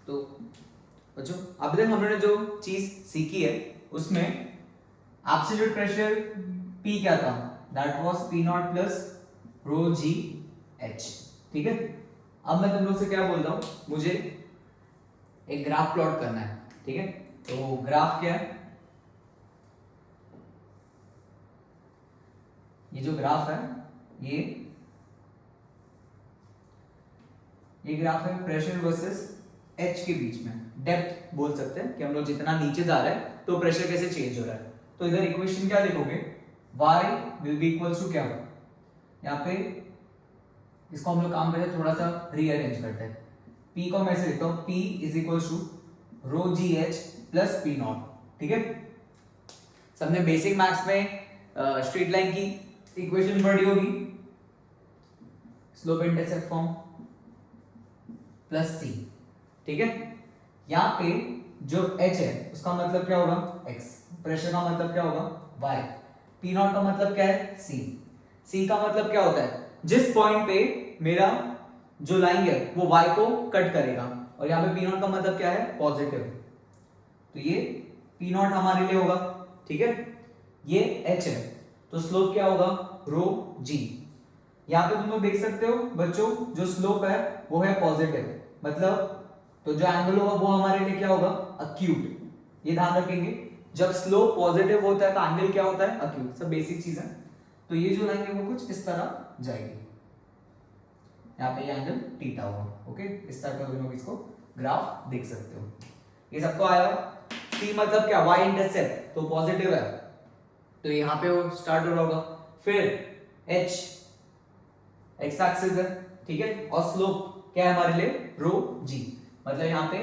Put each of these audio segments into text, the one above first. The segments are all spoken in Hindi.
तो बच्चों अभी तक हमने जो चीज सीखी है उसमें एब्सोल्यूट प्रेशर P क्या था, that was P not plus rho g H. ठीक है, अब मैं तुम लोग से क्या बोल रहा हूं, मुझे एक ग्राफ प्लॉट करना है। ठीक है, तो ग्राफ क्या है, ये जो ग्राफ है ये ग्राफ है प्रेशर वर्सेस एच के बीच में, डेप्थ बोल सकते हैं कि हम लोग जितना नीचे जा रहे हैं तो प्रेशर कैसे चेंज हो रहा है। तो इधर इक्वेशन क्या लिखोगे, y will be equals to क्या, यहाँ पे इसको हम लोग काम करते हैं थोड़ा सा रीअरेंज करते हैं। p को मैं ऐसे लिखता हूँ, p is equals to rho g h plus p not. ठीक है, सबने बेसिक मैथ्स में स्ट्रेट लाइन की इक्वेशन पढ़ी होगी, slope intercept form plus c. ठीक है, यहाँ पे जो h है उसका मतलब क्या होगा x, प्रेशर का मतलब क्या होगा y, p नॉट का मतलब क्या है c का मतलब क्या होता है, जिस पॉइंट पे मेरा जो लाइन है वो y को कट करेगा, और यहाँ पे p नॉट का मतलब क्या है पॉजिटिव, तो ये p नॉट हमारे लिए होगा। ठीक है, ये h है तो स्लोप क्या होगा रो g। यहाँ पे तुम लोग देख सकते हो बच्चों, जो स्लोप है वो है पॉजिटिव, मतलब तो जो एंगल होगा वो हमारे लिए क्या होगा अक्यूट। ये ध्यान रखेंगे, जब स्लोप पॉजिटिव होता है तो एंगल क्या होता है अक्यूट, सब बेसिक चीज है। तो ये जो लाइन है वो कुछ इस तरह जाएगी, यहाँ पे ये एंगल थीटा होगा। ओके, इस तरह का तुम लोग इसको ग्राफ देख सकते हो। ये सबको आया, सी मतलब क्या y इंटरसेप्ट तो पॉजिटिव है, तो यहाँ पे वो स्टार्ट हो रहा होगा, फिर h एक्स एक्सिस है। ठीक है, और स्लोप क्या है हमारे लिए रो जी, मतलब यहाँ पे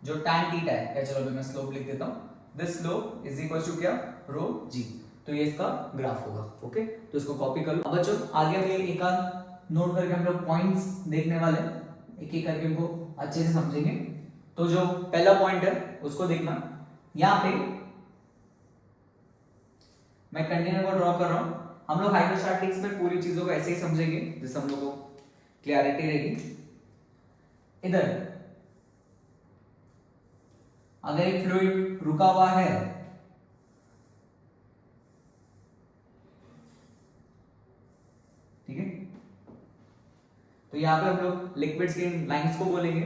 जो tan थीटा है, क्या चलो अभी मैं स्लोप लिख देता हूँ, this slope is equal to क्या रो जी, तो ये इसका ग्राफ होगा। ओके, तो इसको कॉपी कर लो। अब बच्चों आगे हम एक आध नोट करके हम लोग पॉइंट्स देखने वाले हैं, एक एक करके उनको अच्छे से समझेंगे। तो जो पहला पॉइंट है उसको देखना, यहाँ पे मैं कंटेनर को ड्रॉ कर रहा हूं, हम लोग हाइड्रोस्टैटिक्स में पूरी चीजों को ऐसे ही समझेंगे जिससे हम लोग को क्लैरिटी रहेगी। इधर अगर एक फ्लूइड रुका हुआ है, ठीक है, तो यहां पे हम लोग लिक्विड्स की लाइंस को बोलेंगे,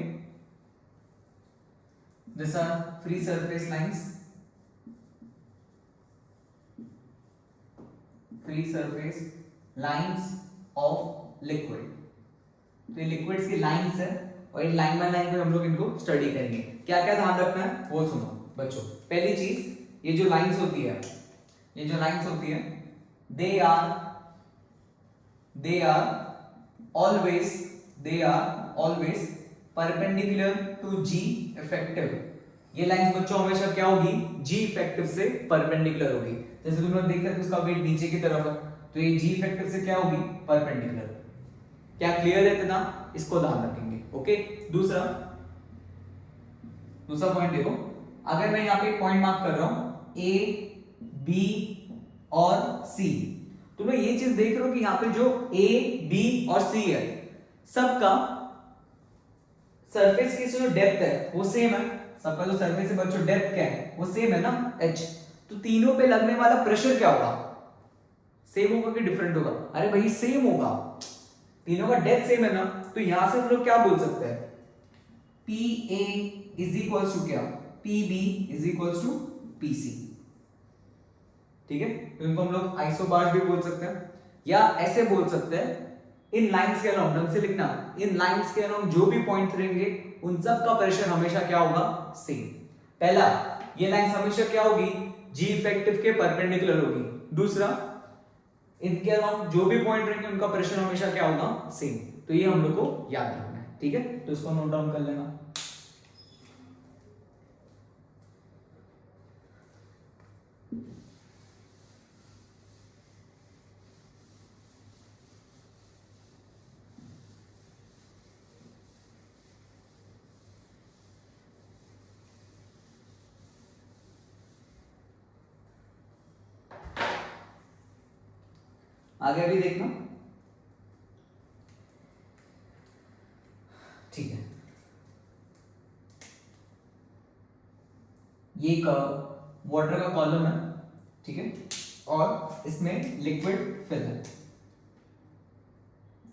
this are free surface lines, free surface lines of liquid. तो ये लिक्विड्स की लाइंस है, और इन लाइन बाय लाइन पे हम लोग इनको स्टडी करेंगे। क्या क्या ध्यान रखना है वो सुनो बच्चों। पहली चीज, ये जो लाइंस होती है, ये जो लाइंस होती है, they are always perpendicular to g effective. ये लाइंस बच्चों हमेशा क्या होगी जी इफेक्टिव से परपेंडिकुलर होगी। जैसे तुम लोग देख सकते हो उसका वेट नीचे की तरफ है, तो ये जी इफेक्टिव से क्या होगी परपेंडिकुलर। क्या क्लियर है इतना, इसको ध्यान रखेंगे। ओके, दूसरा पॉइंट देखो, अगर मैं यहाँ पे पॉइंट मार्क कर रहा हूं ए बी और सी, तो मैं ये चीज देख रहा हूं कि यहाँ पे जो ए बी और सी है सबका सरफेस की जो डेप्थ है वो सेम है, सबका जो सरफेस है बच्चों डेप्थ क्या है वो सेम है ना h, तो तीनों पे लगने वाला प्रेशर क्या होगा सेम होगा कि डिफरेंट होगा, अरे भाई सेम होगा, तीनों का डेप्थ सेम है ना, तो यहां से हम लोग क्या बोल सकते हैं P A is equals to क्या P B is equals to P C. ठीक है, तो इनको हम लोग आइसोबार्स भी बोल सकते हैं, या ऐसे बोल सकते हैं इन लाइंस के अराउंड, ढंग से लिखना, इन लाइंस के अराउंड जो भी पॉइंट रहेंगे उन सब का प्रेशर हमेशा क्या होगा सेम। पहला, ये लाइंस हमेशा क्या होगी जी इफेक्टिव के परपेंडिकुलर होगी। दूसरा, इनके अराउंड जो भी पॉइंट रहेंगे उनका प्रेशर हमेशा क्या होगा सेम। तो ये हम लोग को याद रखना है। ठीक है, तो इसको नोट डाउन कर लेना। आगे भी देखना, ठीक है। ये एक वाटर का कॉलम है, ठीक है, और इसमें लिक्विड फिल है।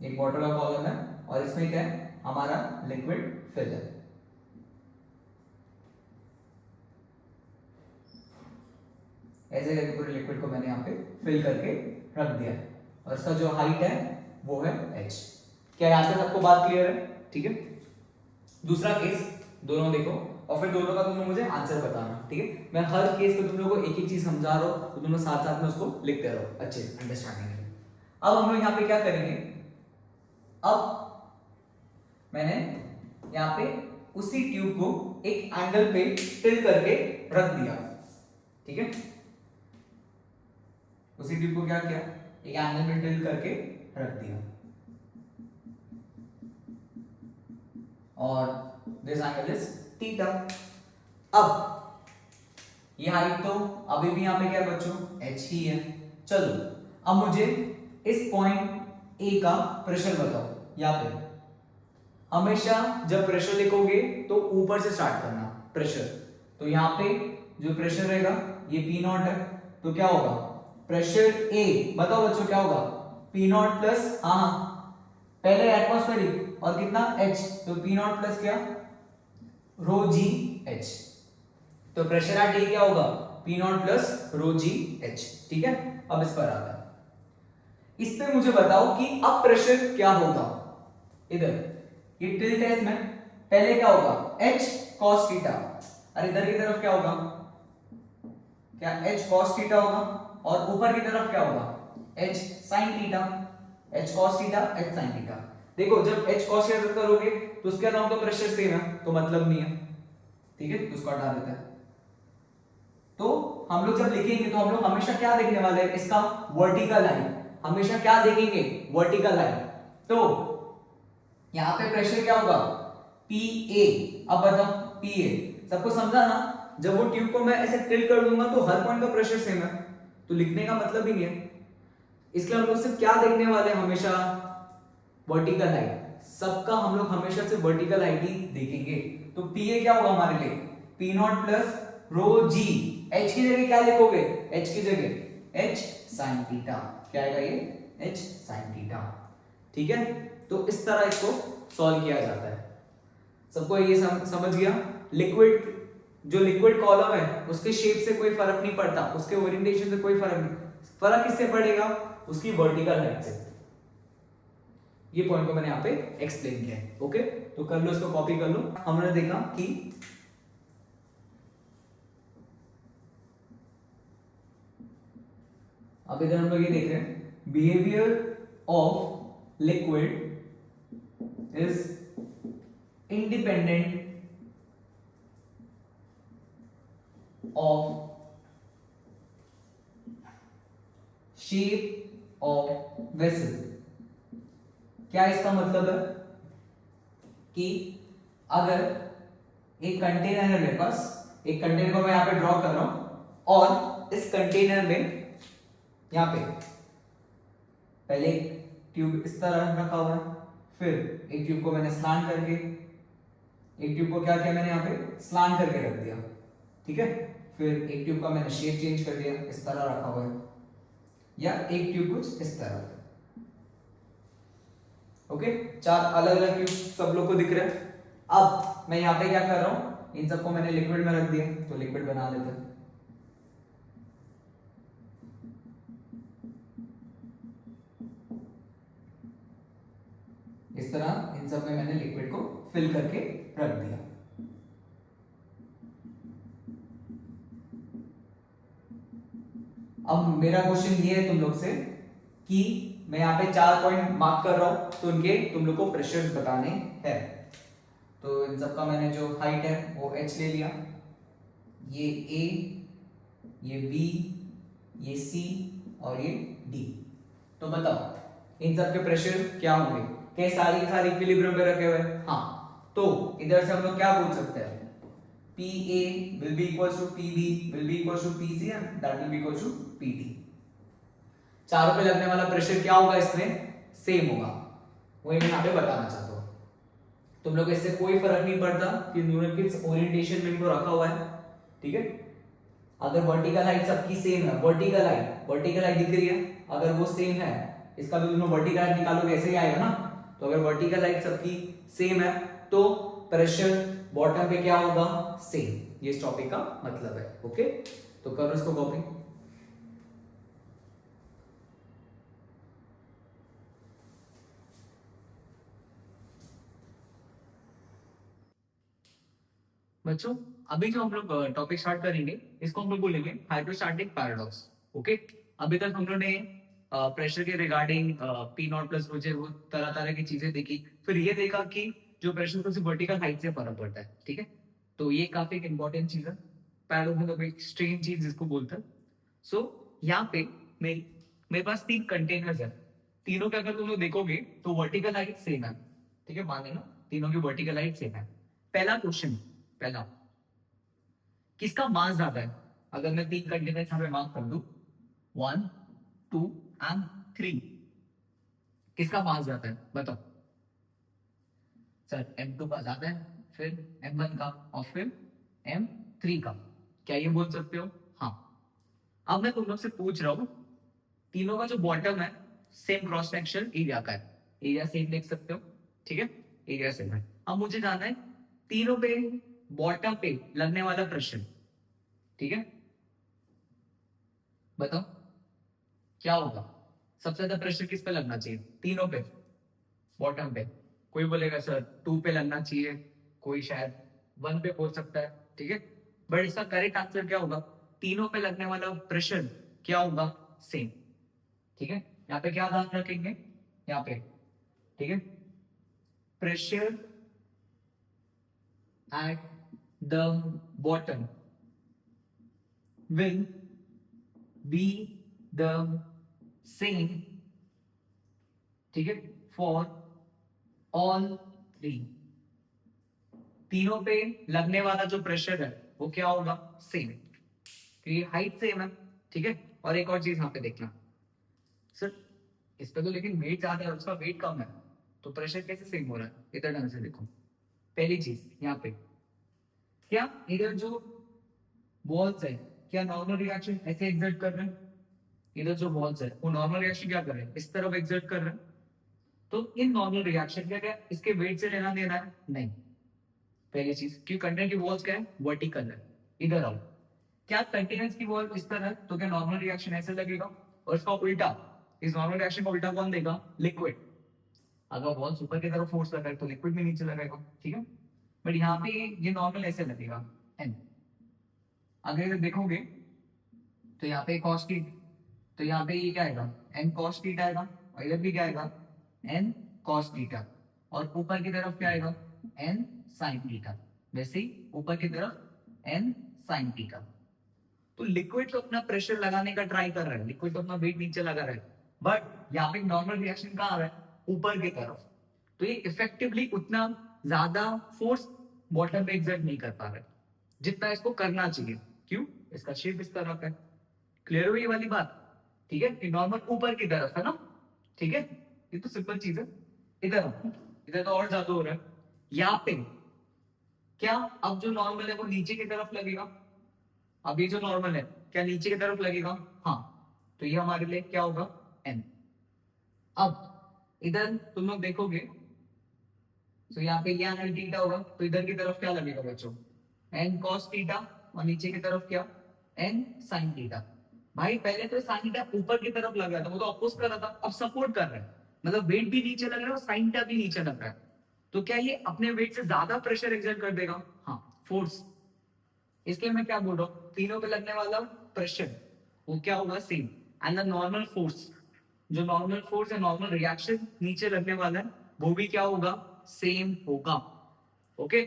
एक वाटर का कॉलम है और इसमें क्या है, हमारा लिक्विड फिल है। ऐसे करके पूरे लिक्विड को मैंने यहाँ पे फिल करके रख दिया और इसका जो हाइट है वो है h। क्या यहाँ पे सबको बात क्लियर है? ठीक है। दूसरा केस दोनों देखो और फिर दोनों का तुम लोग मुझे आंसर बताना, ठीक है। मैं हर केस पे तुम लोगों को एक एक चीज समझा रहा हूँ तो तुम लोग साथ साथ में उसको लिखते रहो अच्छे अंडरस्टैंडिंग के लिए। अब हम लोग यहाँ पे क्या करेंगे, अब मैंने यहाँ पे उसी ट्यूब को एक एंगल पे टिल्ट करके रख दिया, ठीक है। उसी ट्यूब को क्या किया, एक एंगल पे टिल्ट करके रख दिया और दिस एंगल इज थीटा। अब ये हाइट तो अभी भी यहाँ पे क्या बच्चों h ही है। चलो अब मुझे इस पॉइंट A का प्रेशर बताओ। यहाँ पे हमेशा जब प्रेशर लिखोगे तो ऊपर से स्टार्ट करना प्रेशर। तो यहाँ पे जो प्रेशर रहेगा ये P नॉट है, तो क्या होगा प्रेशर A, बताओ बच्चों क्या होगा P नॉट प्लस, हाँ पहले एटमॉस्फेरिक और कितना h, तो P नॉट प्लस क्या रो जी एच। तो प्रेशर एट ए क्या होगा P not plus rho g H, ठीक है। अब इस पर आता है, इस पे मुझे बताओ कि अब प्रेशर क्या होगा। इधर ये टिल्ट है, इसमें पहले क्या होगा h cos थीटा, और इधर की तरफ क्या होगा, क्या h cos थीटा होगा, और ऊपर की तरफ क्या होगा h sin theta, h cos theta h sin theta. देखो जब h cos थीटा करोगे तो उसके अलावा तो प्रेशर सेम है तो मतलब नहीं है, ठीक है, तो उसको हटा देता है। तो हम लोग जब लिखेंगे तो हम लोग हमेशा क्या देखने वाले हैं, इसका वर्टिकल लाइन, हमेशा क्या देखेंगे वर्टिकल लाइन। तो यहां पे प्रेशर क्या होगा PA। अब बताओ PA सबको समझा ना, जब वो ट्यूब को मैं ऐसे टिल्ट कर दूंगा तो हर पॉइंट का प्रेशर सेम है तो लिखने का मतलब ही नहीं है। इसलिए हम लोग सिर्फ क्या देखने वाले हैं हमेशा वर्टिकल हाइट, सबका हम लोग हमेशा से वर्टिकल हाइट ही देखेंगे। तो PA क्या होगा हमारे लिए P not plus rho g, h की जगह क्या लिखोगे, h की जगह h sin थीटा, क्या आएगा ये h sin थीटा, ठीक है। तो इस तरह इसको सॉल्व किया जाता है। सबको ये समझ गया। लिक्विड जो लिक्विड कॉलम है उसके शेप से कोई फर्क नहीं पड़ता, उसके ओरिएंटेशन से कोई फर्क नहीं, फर्क किससे पड़ेगा उसकी वर्टिकल हाइट से। ये पॉइंट को मैंने यहाँ पे एक्सप्लेन किया है, ओके। तो कर लो, इसको कॉपी कर लो। हमने देखा कि अब इधर हम लोग ये देख रहे हैं behaviour of liquid is independent of shape of vessel। क्या इसका मतलब है कि अगर एक कंटेनर है मेरे पास, एक कंटेनर को मैं यहां पे ड्रॉ कर रहा हूं और इस कंटेनर में यहां पे पहले ट्यूब इस तरह रखा हुआ है, फिर एक ट्यूब को मैंने स्लांट करके, एक ट्यूब को क्या किया मैंने यहाँ पे स्लांट करके रख दिया, ठीक है। फिर एक ट्यूब का मैंने शेप चेंज कर दिया, इस तरह रखा हुआ है, या एक ट्यूब कुछ इस तरह, ओके। चार अलग अलग ट्यूब सब लोग को दिख रहे हैं। अब मैं यहाँ पे क्या कर रहा हूँ, इन सबको मैंने लिक्विड में रख दिया, तो लिक्विड बना लेते हैं। इस तरह इन सब में मैंने लिक्विड को फिल करके रख दिया। अब मेरा क्वेश्चन ये है तुम लोग से कि मैं यहाँ पे 4 पॉइंट मार्क कर रहा हूं, तो इनके तुम लोग को प्रेशर्स बताने हैं। तो इन सब का मैंने जो हाइट है वो h ले लिया, ये A, ये B, ये C और ये D। तो बताओ इन सब के प्रेशर क्या होंगे, क्या सारी सारी इक्विलिब्रियम पे रखे हुए? हाँ, तो इधर से हम लोग क्या बोल सकते हैं, PA will be equals to PB will be equals to PC and that will be equals to PD। चारों पे लगने वाला प्रेशर क्या होगा इसमें, सेम होगा, वही मैं यहाँ पे बताना चाहता हूँ। तुम लोग इससे कोई फर्क नहीं पड़ता कि न्यूमेरिकल्स ओरिएंटेशन में इनको रखा हुआ है, ठीक है। अगर वर्टिकल हाइट सबकी सेम है, वर्टिकल हाइट दिख रही है, अगर वो सेम है, इसका भी तुम वर्टिकल हाइट निकालोगे ऐसे ही आएगा ना। तो अगर वर्टिकल हाइट सबकी सेम है तो प्रेशर बॉटम पे क्या होगा, सेम। ये इस टॉपिक का मतलब है। ओके, तो करो इसको कॉपी। बच्चों अभी जो हम लोग टॉपिक स्टार्ट करेंगे इसको हम लोग बोलेंगे हाइड्रोस्टैटिक पैराडॉक्स। ओके, अभी तक हम लोगों ने प्रेशर के रिगार्डिंग पी नॉट प्लस रोचे वो तरह तरह की चीजें देखी, फिर ये देखा कि जो प्रेशर को सिर्फ वर्टिकल हाइट से फर्क पड़ता है। ठीक है, तो ये काफी एक इंपॉर्टेंट चीज है, पैराडॉक्स मतलब एक स्ट्रेंज चीज जिसको बोलते हैं। सो यहाँ पे मेरी मेरे पास 3 कंटेनर्स है, तीनों के अगर तुम लोग देखोगे तो वर्टिकल हाइट सेम है। ठीक है, मान लेना तीनों की वर्टिकल हाइट सेम है। पहला क्वेश्चन, पहला, किसका मास ज्यादा है? अगर मैं 3 कंटेनर यहाँ पे मार्क कर दूं 1 2 एंड 3, किसका मास ज्यादा है बताओ। सर M2 का ज्यादा है, फिर M1 का, और फिर M3 का। क्या ये बोल सकते हो? हाँ। अब मैं तुम लोग से पूछ रहा हूं, तीनों का जो बॉटम है सेम क्रॉस सेक्शन एरिया का है, एरिया सेम देख सकते हो। ठीक है, एरिया सेम है। अब मुझे जानना है तीनों पे बॉटम पे लगने वाला प्रेशर। ठीक है, बताओ क्या होगा, सबसे ज्यादा प्रेशर किस पे लगना चाहिए तीनों पे, बॉटम पे? कोई बोलेगा सर 2 पे लगना चाहिए, कोई शायद 1 पे बोल सकता है। ठीक है, बट इसका करेक्ट आंसर क्या होगा, तीनों पे लगने वाला प्रेशर क्या होगा, सेम। ठीक है, यहाँ पे क्या ध्यान रखेंगे, यहाँ पे, ठीक है, pressure at the bottom will be the same, ठीक है, फॉर ऑल 3। तीनों पे लगने वाला जो प्रेशर है वो क्या होगा, सेम, क्योंकि हाइट सेम है। ठीक है, और एक और चीज यहाँ पे देखना सर, इस पे तो लेकिन वेट ज्यादा है, उसका वेट कम है, तो प्रेशर कैसे सेम हो रहा है, इधर ढंग से देखो। पहली चीज यहाँ पे, क्या इधर जो वॉल्स है क्या नॉर्मल रिएक्शन ऐसे एग्जर्ट कर रहे हैं, इधर जो वॉल्स है वो नॉर्मल रिएक्शन क्या कर रहे हैं, इस तरफ एग्जर्ट कर रहे हैं। तो इन नॉर्मल रिएक्शन का क्या इसके वेट से लेना देना है, नहीं। पहली चीज, क्योंकि कंटेनर की वॉल्स क्या है, वर्टिकल है। इधर आओ, क्या कंटेनर्स की वॉल इस तरह है तो क्या नॉर्मल रिएक्शन ऐसे लगेगा, और इसका उल्टा, इस नॉर्मल रिएक्शन का उल्टा कौन देगा, लिक्विड। अगर वॉल्स ऊपर की तरफ फोर्स लगाए तो लिक्विड भी नीचे लगाएगा। ठीक है, बट यहाँ पे ये नॉर्मल ऐसे लगेगा एन। अगर इधर देखोगे तो यहाँ पे cos थीटा, तो यहाँ पे ये क्या आएगा, n cos थीटा आएगा, और इधर भी क्या आएगा, n cos थीटा, और ऊपर की तरफ क्या आएगा, n sin थीटा। वैसे ही ऊपर की तरफ n sin थीटा। तो लिक्विड तो अपना प्रेशर लगाने का ट्राई कर रहा है, लिक्विड तो अपना वेट नीचे लगा रहा है, बट यहाँ पे नॉर्मल रिएक्शन कहाँ आ रहा है, ऊपर की तरफ। तो ये इफेक्टिवली उतना ज्यादा फोर्स बॉटम पे एग्जर्ट नहीं कर पा रहा है जितना इसको करना चाहिए। क्यों, इसका शेप इस तरह का है। क्लियर हुई ये वाली बात? ठीक है, कि नॉर्मल ऊपर की तरफ है ना। ठीक है, ये तो सिंपल चीज है। इधर आओ, इधर तो और ज्यादा हो रहा है। यहाँ पे क्या, अब जो नॉर्मल है वो नीचे की तरफ लगेगा, अब ये जो नॉर्मल है क्या नीचे की तरफ लगेगा, हाँ। तो ये हमारे लिए क्या होगा, n। अब इधर तुम लोग देखोगे तो यहाँ पे ये एंगल थीटा होगा, तो इधर की तरफ क्या लगेगा बच्चों, n cos थीटा, और नीचे की तरफ क्या, n sin थीटा। भाई पहले तो sin थीटा ऊपर की तरफ लग रहा था, वो तो अपोज कर रहा था, अब सपोर्ट कर रहा है, मतलब वेट भी नीचे लग रहा है और sin थीटा भी नीचे लग रहा है। तो क्या ये अपने वेट से ज्यादा प्रेशर एक्सर्ट कर देगा, हाँ, फोर्स। इसलिए मैं क्या बोल रहा हूँ, तीनों पे लगने वाला प्रेशर वो क्या होगा, same. And the normal force, जो नॉर्मल फोर्स है, नॉर्मल रिएक्शन नीचे लगने वाला है, वो भी क्या होगा, सेम होगा। ओके,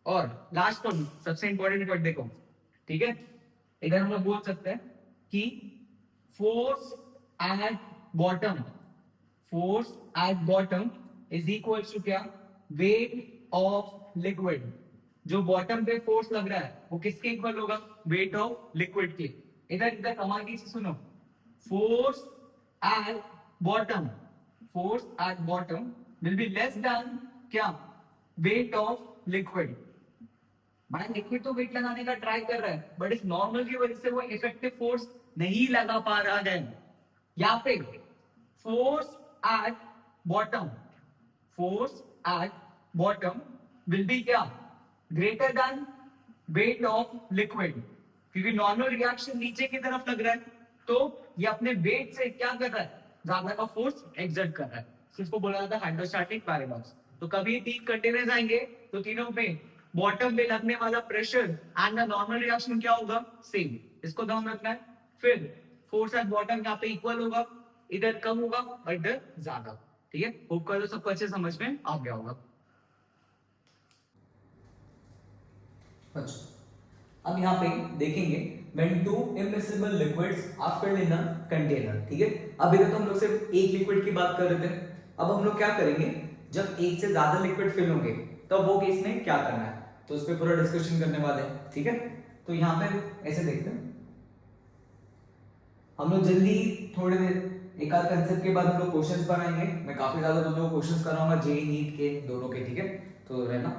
और लास्ट पॉइंट, सबसे इंपॉर्टेंट पॉइंट देखो। ठीक है, इधर हम लोग बोल सकते हैं कि force at bottom, force at bottom is equal to क्या, वेट ऑफ लिक्विड। जो बॉटम पे फोर्स लग रहा है वो किसके इक्वल होगा, वेट ऑफ लिक्विड के। इधर इधर कमाल की चीज सुनो, force at bottom, force at bottom will be less than क्या, वेट ऑफ लिक्विड। भाई लिक्विड तो वेट लगाने का ट्राई कर रहा है, बट इस नॉर्मल की वजह से वो इफेक्टिव फोर्स नहीं लगा पा रहा है। यहाँ पे force at bottom, force at bottom will be क्या, greater than weight of liquid, क्योंकि नॉर्मल रिएक्शन नीचे की तरफ लग रहा है, तो ये अपने वेट से क्या कर रहा है, ज्यादा का फोर्स एक्सर्ट कर रहा है। इसको बोला जाता है हाइड्रोस्टैटिक पैराडॉक्स। तो कभी तीन कंटेनर्स आएंगे तो तीनों में बॉटम पे लगने वाला pressure and the normal reaction क्या होगा, सेम। इसको ध्यान रखना है। फिर फोर्स एट बॉटम यहाँ पे इक्वल होगा, इधर कम होगा और इधर ज्यादा। ठीक है, होप करो सबको अच्छे समझ में आ गया होगा। अच्छा, अब यहाँ पे देखेंगे when two immiscible liquids are filled in a container। ठीक है, अभी तक तो हम लोग सिर्फ एक लिक्विड की बात कर रहे थे। अब हम लोग क्या करेंगे, जब एक से ज्यादा लिक्विड फिल होंगे तब वो केस में क्या करना है, तो उस पर पूरा डिस्कशन करने वाले हैं। ठीक है, तो यहाँ पे ऐसे देखते हैं हम लोग जल्दी, थोड़ी देर एक आध कंसेप्ट के बाद हम लोग क्वेश्चंस बनाएंगे। मैं काफी ज्यादा तुम लोगों को क्वेश्चंस कराऊंगा, जेई नीट के दोनों के। ठीक है, तो रहना।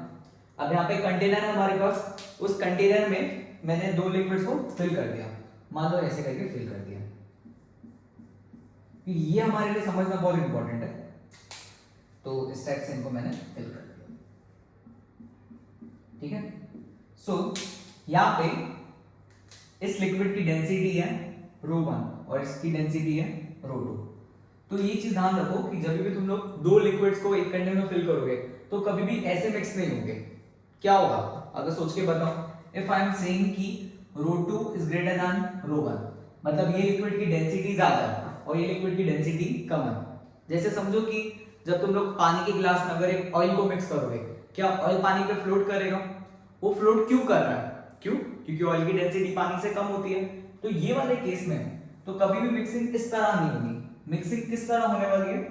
अब यहाँ पे कंटेनर है हमारे पास, उस कंटेनर में मैंने दो लिक्विड्स को फिल कर दिया, मान लो ऐसे करके फिल कर दिया। ये हमारे लिए समझना बहुत इंपॉर्टेंट है, तो इस टाइप से इनको मैंने फिल कर दिया। ठीक है, सो यहाँ पे इस लिक्विड की डेंसिटी है ρ1 और इसकी डेंसिटी है ρ2। तो ये चीज ध्यान रखो कि जब भी तुम लोग दो लिक्विड्स को एक कंटेनर में फिल करोगे तो कभी भी ऐसे मिक्स नहीं होंगे। क्या होगा, अगर सोच के बताओ, इफ आई एम सेइंग कि ρ2 इज ग्रेटर देन ρ1, मतलब ये लिक्विड की डेंसिटी ज्यादा है और ये लिक्विड की डेंसिटी कम है। जैसे समझो कि जब तुम लोग पानी के गिलास में अगर एक ऑयल को मिक्स करोगे, क्या ऑयल पानी पे फ्लोट करेगा? वो फ्लोट क्यों कर रहा है? क्यों? क्योंकि ऑयल की डेंसिटी पानी से कम होती है। तो ये वाले केस में तो कभी भी मिक्सिंग इस तरह नहीं होगी। मिक्सिंग किस तरह होने वाली है,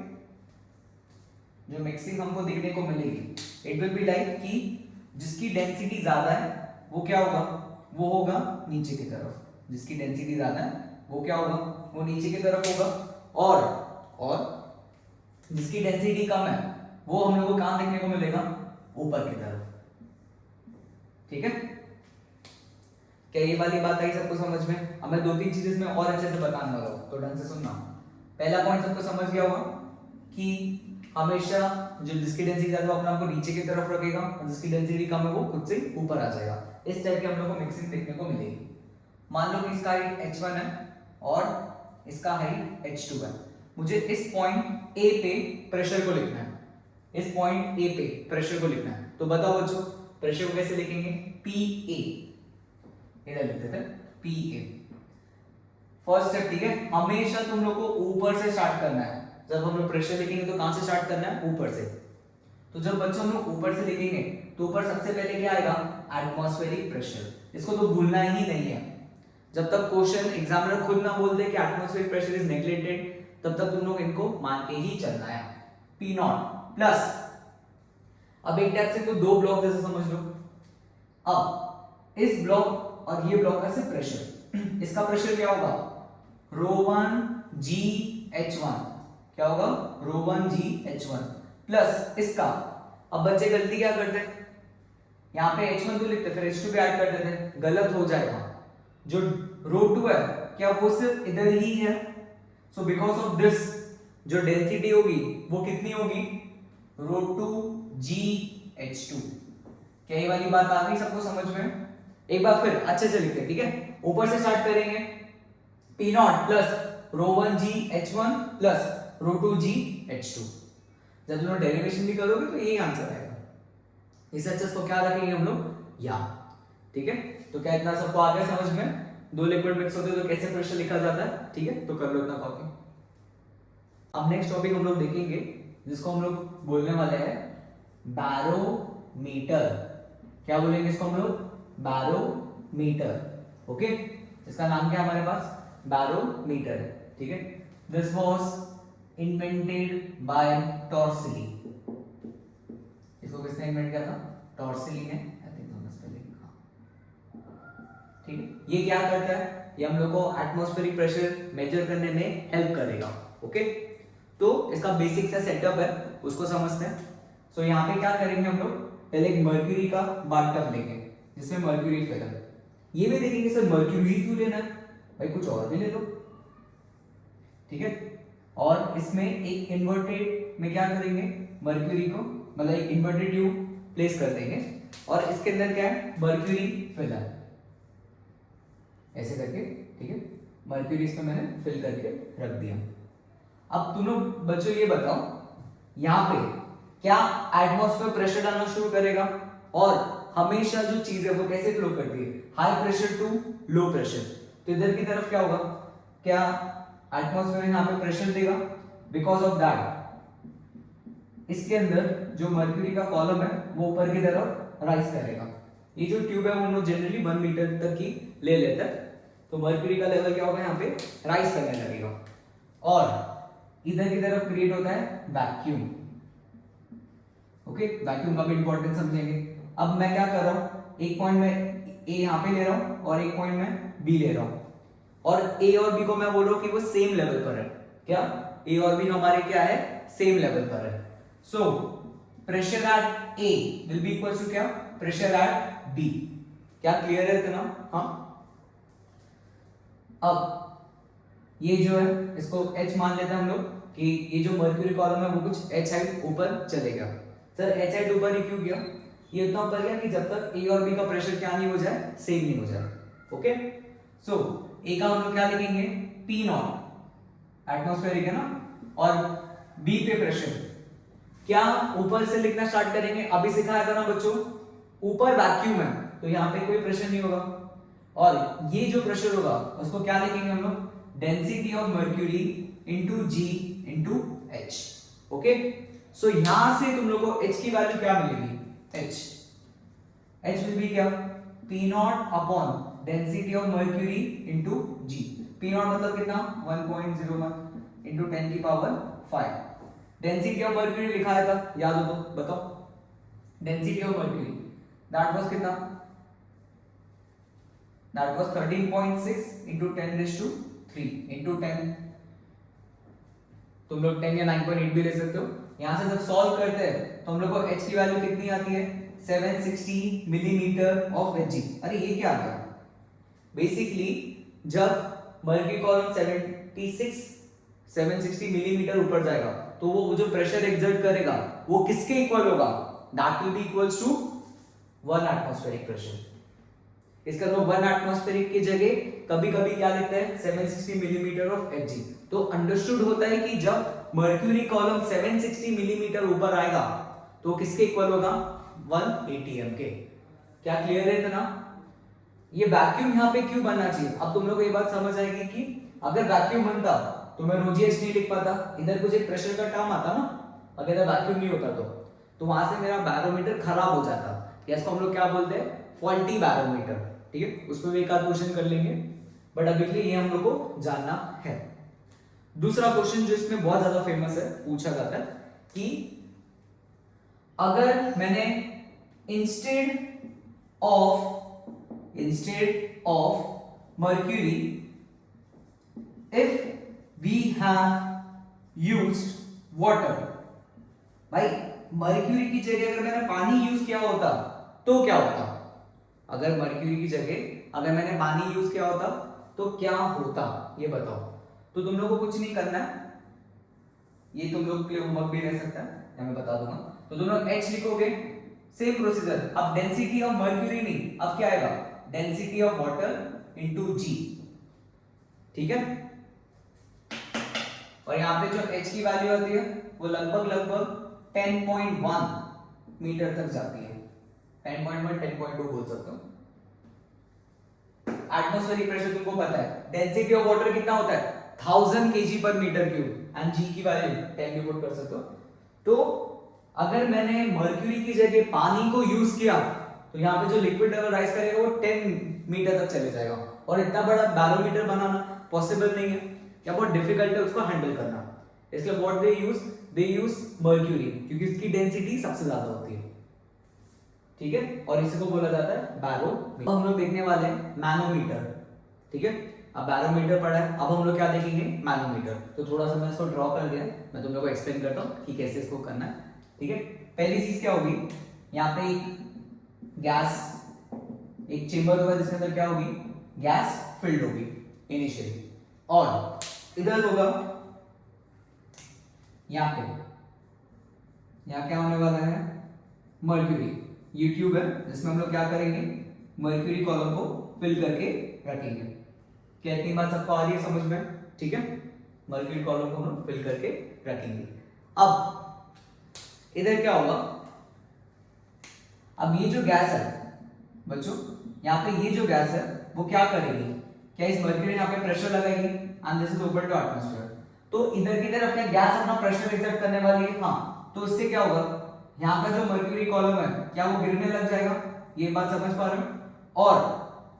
जो मिक्सिंग हमको देखने को मिलेगी, इट विल बी लाइक कि जिसकी डेंसिटी ज्यादा है वो क्या होगा, वो होगा नीचे की तरफ। जिसकी डेंसिटी ज्यादा है वो क्या होगा, वो नीचे की तरफ होगा। और जिसकी डेंसिटी कम है वो हम लोग को कहां देखने को मिलेगा, ऊपर की तरफ। ठीक है, क्या ये वाली बात आई सबको समझ में? अब मैं दो तीन चीजें इसमें और अच्छे से बताने वाला हूं, तो ढंग से सुनना। पहला पॉइंट सबको समझ गया होगा कि हमेशा जो जिसकी डेंसिटी ज्यादा है वो अपने आप को नीचे की तरफ रखेगा और जिसकी डेंसिटी कम है वो खुद से ऊपर आ जाएगा। इस टाइप की हम लोग को मिक्सिंग देखने को मिलेगी। मान लो कि इसका हाइट h1 है और इसका हाइट h2 है। मुझे इस पॉइंट A पे प्रेशर को लिखना है, इस पॉइंट A पे प्रेशर को लिखना है। तो बताओ बच्चों, प्रेशर को कैसे लिखेंगे? PA, इधर लिखते थे PA। फर्स्ट स्टेप, ठीक है, हमेशा तुम लोग को ऊपर से स्टार्ट करना है। जब हम लोग प्रेशर लिखेंगे तो कहां से स्टार्ट करना है? ऊपर से। तो जब बच्चों हम लोग ऊपर से लिखेंगे तो ऊपर सबसे पहले क्या आएगा? Atmospheric pressure. इसको तो भूलना ही नहीं है। जब तक क्वेश्चन एग्जामिनर खुद ना बोल दे कि एटमॉस्फेरिक प्रेशर इज नेग्लेक्टेड, तब तक तुम लोग इनको मान के ही चलना है। P नॉट प्लस, अब एक टाइप से तो दो ब्लॉक जैसे समझ लो। अब इस ब्लॉक और ये ब्लॉक का सिर्फ प्रेशर, इसका प्रेशर क्या होगा? ρ1 GH1। क्या होगा? ρ1 GH1 प्लस इसका, अब बच्चे गलती क्या करते हैं, यहाँ पे H1 तो लिखते फिर H2 भी ऐड कर देते हैं, गलत हो जाएगा। जो ρ2 है क्या वो सिर्फ इधर ही है? सो बिकॉज ऑफ दिस जो डेंसिटी होगी वो कितनी होगी? ρ2 GH2। क्या ये वाली बात आ गई सबको समझ में? एक बार फिर अच्छे से लिखते हैं, ठीक है, ऊपर से स्टार्ट करेंगे। P not plus ρ1 GH1 plus ρ2 GH2। जब तुम लोग डेरिवेशन भी करोगे तो यही आंसर आएगा। इस अच्छे को क्या रखेंगे हम लोग? या। ठीक है, तो क्या इतना सबको आ गया समझ में? दो लिक्विड मिक्स होते हैं तो कैसे प्रेशर लिखा जाता है? ठीक है, तो कर लो इतना कॉपी। अब नेक्स्ट टॉपिक हम लोग देखेंगे जिसको हम लोग बोलने वाले हैं बैरोमीटर। क्या बोलेंगे इसको हम लोग? बैरोमीटर। ओके, इसका नाम क्या है हमारे पास? बैरोमीटर है। ठीक है, दिस वाज इन्वेंटेड बाय टॉर्सिली। इसको किसने इन्वेंट किया था? टॉर्सिली ने। आई थिंक हमने स्पेलिंग लिखा। ठीक है, ये क्या करता है? ये हम लोग को एटमॉस्फेरिक प्रेशर मेजर करने में हेल्प करेगा। ओके, तो इसका बेसिक सा सेटअप है उसको समझते हैं। सो यहाँ पे क्या करेंगे हम लोग? पहले एक मर्क्यूरी का बाथटब लेंगे। जिसमें मर्क्यूरी फिल है। ये भी देखेंगे सर मर्क्यूरी क्यों लेना है, भाई कुछ और भी ले लो, ठीक है। और इसमें एक इन्वर्टेड में क्या करेंगे, मर्क्यूरी को मतलब एक इन्वर्टेड ट्यूब प्लेस कर देंगे और इसके अंदर क्या है, मर्क्यूरी फिल है, ऐसे करके, ठीक है। मर्क्यूरी इसमें मैंने फिल करके रख दिया। अब तुम लोग बच्चों ये बताओ, यहाँ पे क्या एटमॉस्फेयर प्रेशर डालना शुरू करेगा और हमेशा जो चीज है वो कैसे फ्लो करती है, high pressure to low pressure. तो इधर की तरफ क्या होगा, क्या एटमॉस्फेयर यहाँ पे प्रेशर देगा, बिकॉज ऑफ दैट इसके अंदर जो मर्क्यूरी का कॉलम है वो ऊपर की तरफ राइज करेगा। ये जो ट्यूब है वो हम लोग जनरली 1 मीटर तक की ले लेते हैं, तो मर्क्यूरी का लेवल क्या होगा, यहाँ पे राइज करने लगेगा और इधर की तरफ क्रिएट होता है वैक्यूम। ओके, वैक्यूम का भी इंपॉर्टेंस समझेंगे। अब मैं क्या कर रहा हूं, एक पॉइंट में ए यहाँ पे ले रहा हूं और एक पॉइंट में बी ले रहा हूं, और ए और बी को मैं बोल रहा हूं कि वो सेम लेवल पर है। क्या ए और बी हमारे क्या है, सेम लेवल पर है। So pressure at A will be equal to क्या, प्रेशर एट बी। क्या क्लियर है इतना? हाँ। अब ये जो है इसको H मान लेते हैं हम लोग कि ये जो मर्क्यूरी कॉलम है वो कुछ H हाइट ऊपर चलेगा। सर H हाइट ऊपर ही क्यों गया, ये इतना ऊपर गया कि जब तक A और B का प्रेशर क्या नहीं हो जाए, सेम नहीं हो जाए। ओके, सो A का हम लोग क्या लिखेंगे, P नॉट एटमॉस्फेरिक है ना, और B पे प्रेशर क्या ऊपर से लिखना स्टार्ट करेंगे। अभी सिखाया था ना बच्चों, ऊपर वैक्यूम है तो यहाँ पे कोई प्रेशर नहीं होगा, और ये जो प्रेशर होगा उसको क्या लिखेंगे हम लोग, density of mercury into G into H। Okay, so यहां से तुम लोग को H की वैल्यू क्या मिलेगी, H विल बी क्या, P not upon density of mercury into G। P not मतलब कितना, 1.01 इनटू 10 की पावर 5। डेंसिटी ऑफ मर्क्यूरी लिखाया था, याद हो तो बताओ। Density of mercury that was कितना, that was 13.6 into 10 raised to 3 into 10, तुम लोग 10 या 9.8 भी ले सकते हो। यहां से जब सॉल्व करते हैं तो हम लोग को H की वैल्यू कितनी आती है, 760 मिलीमीटर ऑफ Hg। अरे ये क्या आ गया, बेसिकली जब मर्क्यूरी कॉलम 760 मिलीमीटर ऊपर जाएगा तो वो जो प्रेशर एक्सर्ट करेगा वो किसके इक्वल होगा, that will be equals to 1 atmospheric pressure. इसका तो 1 एटमॉस्फेरिक की जगह कभी कभी क्या लिखते हैं, 760 मिलीमीटर ऑफ Hg। तो अंडरस्टूड होता है कि जब मर्क्यूरी कॉलम 760 मिलीमीटर ऊपर आएगा तो किसके इक्वल होगा, 1 atm के। क्या क्लियर है इतना? ये वैक्यूम यहाँ पे क्यों बनना चाहिए, अब तुम लोग को ये बात समझ आएगी कि अगर वैक्यूम बनता तो मैं ρgh नहीं लिख पाता, इधर कुछ एक प्रेशर का टर्म आता ना, अगर इधर वैक्यूम नहीं होता तो वहां से मेरा बैरोमीटर खराब हो जाता, या इसको हम लोग क्या बोलते हैं, फॉल्टी बैरोमीटर। ठीक है, उसमें भी एक आध क्वेश्चन कर लेंगे, बट अभी के लिए ये हम लोग को जानना है। दूसरा क्वेश्चन जो इसमें बहुत ज्यादा फेमस है, पूछा जाता है कि अगर मैंने instead of mercury, if we have used water, भाई मर्क्यूरी की जगह अगर मैंने पानी यूज किया होता तो क्या होता, अगर मर्क्यूरी की जगह अगर मैंने पानी यूज किया होता तो क्या होता, ये बताओ। तो तुम लोग को कुछ नहीं करना है, ये तुम लोग के लिए होमवर्क भी रह सकता है, मैं बता दूंगा। तो तुम लोग H लिखोगे, सेम प्रोसीजर। अब डेंसिटी ऑफ मर्क्यूरी नहीं, अब क्या आएगा, density of water into G। ठीक है, और यहाँ पे जो H की वैल्यू आती है वो लगभग 10.1 मीटर तक जाती है, 10.1 10.2 बोल सकते हो। एटमॉस्फेरिक प्रेशर तुमको पता है, डेंसिटी ऑफ वाटर कितना होता है, 1000 kg पर मीटर क्यूब, एंड G की वैल्यू 10 भी पुट कर सकते हो। तो अगर मैंने मर्क्यूरी की जगह पानी को यूज किया तो यहाँ पे जो लिक्विड लेवल राइज करेगा वो 10 मीटर तक चले जाएगा, और इतना बड़ा बैरोमीटर बनाना पॉसिबल नहीं है, या बहुत डिफिकल्ट है उसको हैंडल करना। इसलिए व्हाट दे यूज मर्क्यूरी, क्योंकि इसकी डेंसिटी सबसे ज्यादा होती है। ठीक है, और इसी को बोला जाता है बैरोमीटर। हम लोग देखने वाले हैं मैनोमीटर। ठीक है, अब बैरोमीटर पढ़ा है, अब हम लोग क्या देखेंगे, मैनोमीटर। तो थोड़ा सा मैं इसको ड्रॉ कर दिया, मैं तुम लोग को एक्सप्लेन करता हूँ कि कैसे इसको करना है। ठीक है, पहली चीज क्या होगी, यहाँ पे गैस एक चेंबर होगा जिसके अंदर क्या होगी, गैस फिल्ड होगी इनिशियली, और इधर होगा यहाँ पे, यहाँ क्या होने वाला है, मर्क्यूरी। ये ट्यूब है जिसमें हम लोग क्या करेंगे, मर्क्यूरी कॉलम को फिल करके रखेंगे। क्या इतनी बात सबको आ रही है समझ में? ठीक है, मर्क्यूरी कॉलम को हम लोग फिल करके रखेंगे। अब इधर क्या होगा, अब ये जो गैस है बच्चों, यहाँ पे ये जो गैस है वो क्या करेगी, क्या इस मर्क्यूरी यहाँ पे प्रेशर लगाएगी, and this is open to atmosphere. तो इधर की तरफ क्या गैस अपना प्रेशर एक्सर्ट करने वाली है, हाँ, तो इससे क्या होगा, यहाँ का जो मर्क्यूरी कॉलम है क्या वो गिरने लग जाएगा, ये बात समझ पा रहे हो? और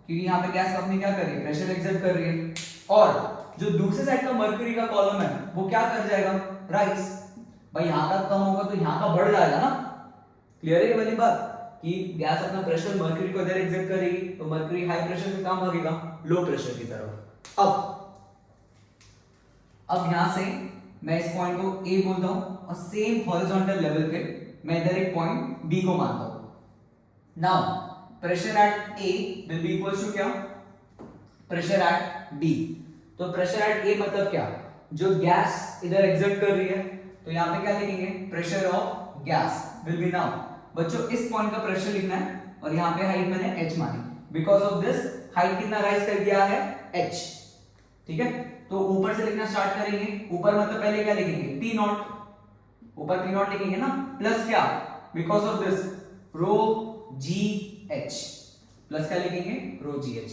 क्योंकि यहाँ पे गैस अपनी क्या कर रही है, प्रेशर एक्सर्ट कर रही है, और जो दूसरे साइड का मर्क्यूरी का कॉलम है वो क्या कर जाएगा, राइज। भाई यहाँ का कम होगा तो यहाँ का बढ़ जाएगा ना, क्लियर है ये वाली बात, कि गैस अपना प्रेशर मर्क्यूरी को इधर एक्सर्ट करेगी तो मर्क्यूरी हाई प्रेशर से कहाँ भागेगा, लो प्रेशर की तरफ। अब यहां से मैं इस पॉइंट को ए बोलता हूं और सेम हॉरिजॉन्टल लेवल पे मैं इधर एक पॉइंट बी को मानता हूं। Now pressure at A will be equals to क्या, प्रेशर एट बी। तो प्रेशर एट ए मतलब क्या, जो गैस इधर एक्सर्ट कर रही है, तो यहां पे क्या लिखेंगे, pressure of gas will be, now बच्चों इस पॉइंट का प्रेशर लिखना है और यहां पे हाइट मैंने h मानी, बिकॉज ऑफ दिस हाइट कितना राइज कर दिया है, h। ठीक है, तो ऊपर से लिखना स्टार्ट करेंगे, ऊपर मतलब पहले क्या लिखेंगे, पी नॉट, ऊपर पी नॉट लिखेंगे ना, प्लस क्या, because of this rho g h, plus क्या लिखेंगे, रो जी एच,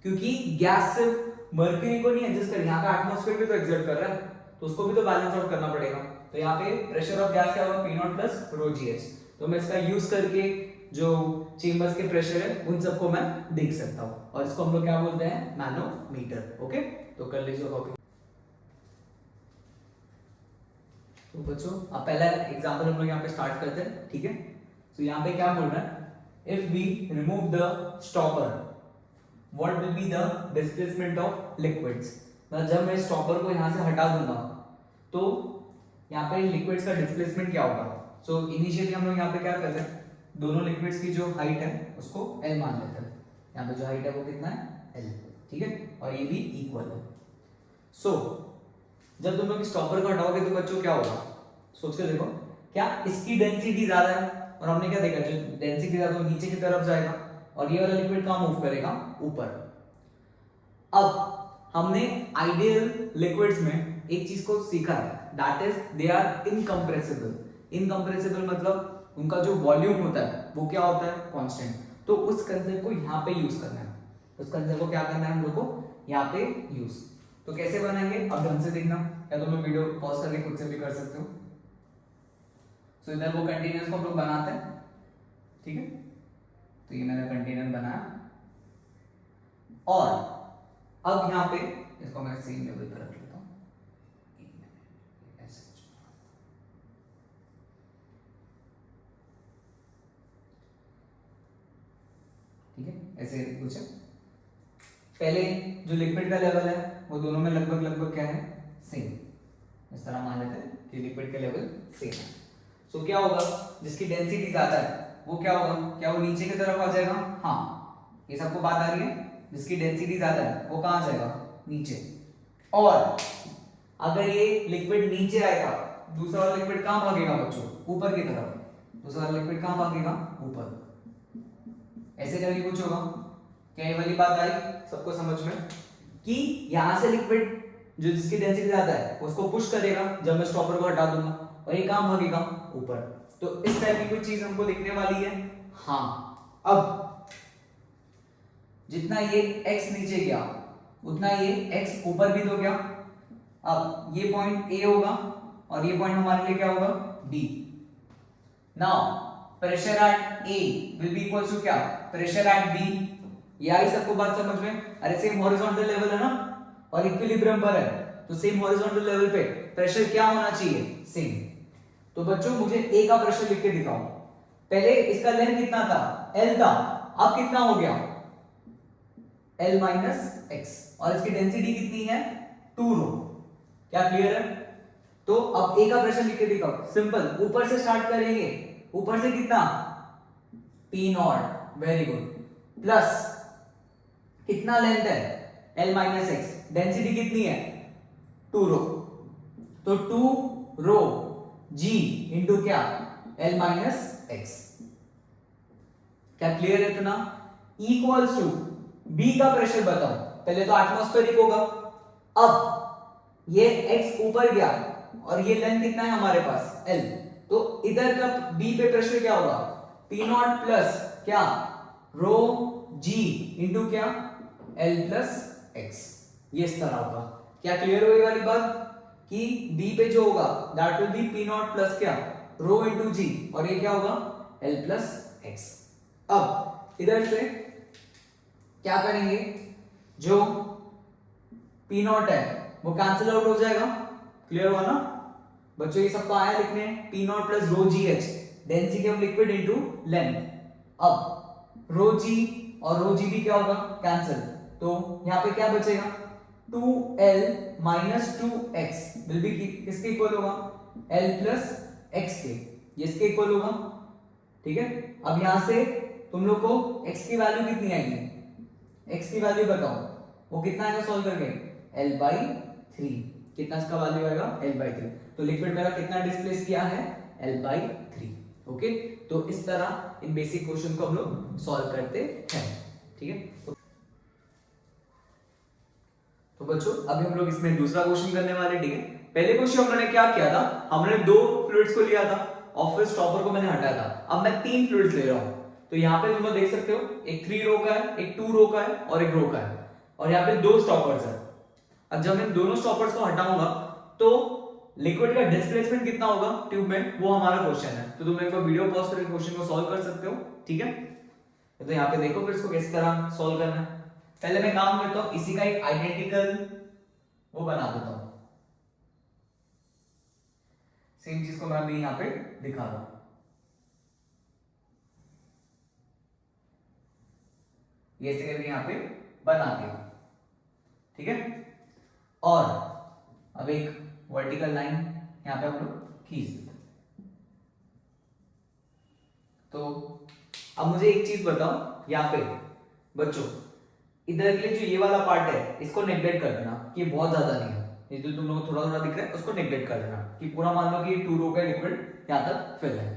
क्योंकि गैस सिर्फ मर्क्यूरी को नहीं एडजस्ट कर, यहाँ का एटमॉस्फेयर भी तो एक्सर्ट कर रहा है, तो उसको भी तो बैलेंस आउट करना पड़ेगा। तो यहाँ पे प्रेशर ऑफ गैस क्या होगा, P not plus rho g H. तो मैं इसका यूज करके जो चेंबर्स के प्रेशर है उन सबको मैं देख सकता हूं, और इसको हम लोग क्या बोलते हैं, मैनोमीटर। ओके, तो कर लीजिए कॉपी। तो बच्चों अब पहला एग्जांपल हम लोग यहाँ पे स्टार्ट करते हैं, ठीक है। तो यहाँ पे क्या बोल रहा है, if we remove the stopper what will be the displacement of liquids. मतलब जब मैं स्टॉपर को यहाँ से हटा दूंगा तो यहाँ पे लिक्विड्स का डिस्प्लेसमेंट क्या होगा। सो इनिशियली हम लोग यहाँ पे क्या करते हैं, दोनों लिक्विड्स की जो हाइट है उसको L मान लेते हैं, यहाँ पे जो हाइट है वो कितना है, L, ठीक है, और ये भी इक्वल है। सो जब तुम लोग स्टॉपर को हटाओगे तो बच्चों क्या होगा, सोच कर देखो, क्या इसकी डेंसिटी ज्यादा है, और हमने क्या देखा, जो डेंसिटी ज्यादा है नीचे की तरफ जाएगा और ये वाला लिक्विड कहाँ मूव करेगा, ऊपर। अब हमने आइडियल लिक्विड्स में एक चीज को सीखा है, that is they are incompressible. Incompressible मतलब उनका जो वॉल्यूम होता है वो क्या होता है, कांस्टेंट। तो उस कंसेप्ट को यहाँ पे यूज करना है, उस कंसेप्ट को क्या करना है हम लोग को यहाँ पे यूज। तो कैसे बनाएंगे, अब ढंग से देखना, या तो लोग वीडियो पॉज करके खुद से भी कर सकते हो। सो इधर वो कंटेनर्स को हम लोग बनाते हैं, ठीक है। तो ये मैंने कंटेनर बनाया, और अब यहाँ पे इसको मैं सेम लेवल पर रख लेता हूँ, ठीक है, ऐसे कुछ है। पहले जो लिक्विड का लेवल है वो दोनों में लगभग क्या है, सेम। इस तरह मान लेते हैं कि लिक्विड का लेवल सेम है। सो क्या होगा, जिसकी डेंसिटी ज्यादा है वो क्या होगा, क्या वो नीचे की तरफ आ जाएगा, हाँ, ये सबको बात आ रही है, जिसकी डेंसिटी ज्यादा है वो कहाँ जाएगा, नीचे। और अगर ये लिक्विड नीचे आएगा, दूसरा वाला लिक्विड कहाँ भागेगा बच्चों, ऊपर की तरफ, दूसरा वाला लिक्विड कहाँ भागेगा, ऊपर। ऐसे करके कुछ होगा, क्या ये वाली बात आई सबको समझ में, कि यहां से लिक्विड जो जिसकी डेंसिटी ज्यादा है उसको पुश करेगा जब मैं स्टॉपर को हटा दूंगा, और ये कहां भागेगा, ऊपर। तो इस टाइप की कोई चीज हमको दिखने वाली है, हाँ। अब जितना ये x नीचे गया उतना ये x ऊपर भी तो गया। अब ये पॉइंट A होगा और ये पॉइंट हमारे लिए क्या होगा, B। Now pressure at A will be equals to क्या, प्रेशर एट B। ये आई सबको बात समझ में, अरे सेम हॉरिजॉन्टल लेवल है ना, और इक्विलिब्रियम पर है, तो सेम हॉरिजॉन्टल लेवल पे प्रेशर क्या होना चाहिए, सेम। तो बच्चों मुझे A का प्रेशर लिख के दिखाओ। पहले इसका लेंथ कितना था, L था, अब कितना हो गया, L माइनस x, और इसकी डेंसिटी कितनी है, 2 रो। क्या क्लियर है? तो अब A का प्रेशर लिख के दिखाओ, सिंपल, ऊपर से स्टार्ट करेंगे, ऊपर से कितना, P not, very good. Plus कितना लेंथ है L माइनस एक्स, डेंसिटी कितनी है 2 रो, तो 2 रो G इंटू क्या L माइनस एक्स। क्या क्लियर है इतना? इक्वल्स टू B का प्रेशर बताओ, पहले तो एटमॉस्फेरिक होगा, अब ये x ऊपर गया और ये लेंथ कितना है हमारे पास L, तो इधर का B पे प्रेशर क्या होगा P नॉट प्लस क्या रो G इंटू क्या L प्लस x, ये इस तरह होगा। क्या क्लियर हुई वाली बात कि B पे जो होगा that will B P not plus क्या रो इंटू G और ये क्या होगा L प्लस x। अब इधर से क्या करेंगे, जो P नॉट है वो कैंसिल आउट हो जाएगा, क्लियर हुआ ना बच्चों? ये सब तो आया लिखने, P not plus rho g H density of liquid into length. अब रो जी और रो जी भी क्या होगा कैंसिल, तो यहां पे क्या बचेगा 2L minus 2x will be किसके इक्वल होगा L प्लस x के, ये इसके इक्वल होगा, ठीक है। अब यहां से तुम लोग को x की वैल्यू कितनी आएगी, x की वैल्यू बताओ, वो कितना आएगा सॉल्व करके L/3, कितना इसका वैल्यू आएगा L/3, तो लिक्विड मेरा कितना डिस्प्लेस किया है L/3। ओके, तो इस तरह इन बेसिक क्वेश्चन को हम लोग सॉल्व करते हैं, ठीक है। तो बच्चों अभी हम लोग इसमें दूसरा क्वेश्चन करने वाले, ठीक है। पहले क्वेश्चन हमने क्या किया था, हमने 2 फ्लूइड्स को लिया था और फिर स्टॉपर को मैंने हटाया था, अब मैं 3 फ्लूइड्स ले रहा हूं। तो यहाँ पे तुम लोग देख सकते हो एक 3 रो का है, एक 2 रो का है और एक रो का है, और यहाँ पे 2 स्टॉपर्स है। अब जब मैं दोनों स्टॉपर्स को हटाऊंगा तो लिक्विड का डिस्प्लेसमेंट कितना होगा ट्यूब में, वो हमारा क्वेश्चन है। तो तुम एक बार वीडियो पॉज करके क्वेश्चन को सॉल्व कर सकते हो, ठीक है। तो यहाँ पे देखो फिर इसको किस तरह सॉल्व करना है। पहले मैं काम करता हूं, इसी का एक आइडेंटिकल वो बना देता हूं, सेम चीज को मैं भी यहां पे दिखा रहा हूं। ये ऐसे करके यहां पे बना दिया, ठीक है। और अब एक वर्टिकल लाइन यहां पे हम लोग खींच देते हैं। तो अब मुझे एक चीज बताओ, यहां पे बच्चों इधर के लिए जो ये वाला पार्ट है इसको नेग्लेक्ट कर देना, कि ये बहुत ज्यादा नहीं है, ये जो तुम लोगों को थोड़ा थोड़ा दिख रहा है उसको नेग्लेक्ट कर देना, कि पूरा मान लो कि 2 रो का लिक्विड यहां तक फिल है।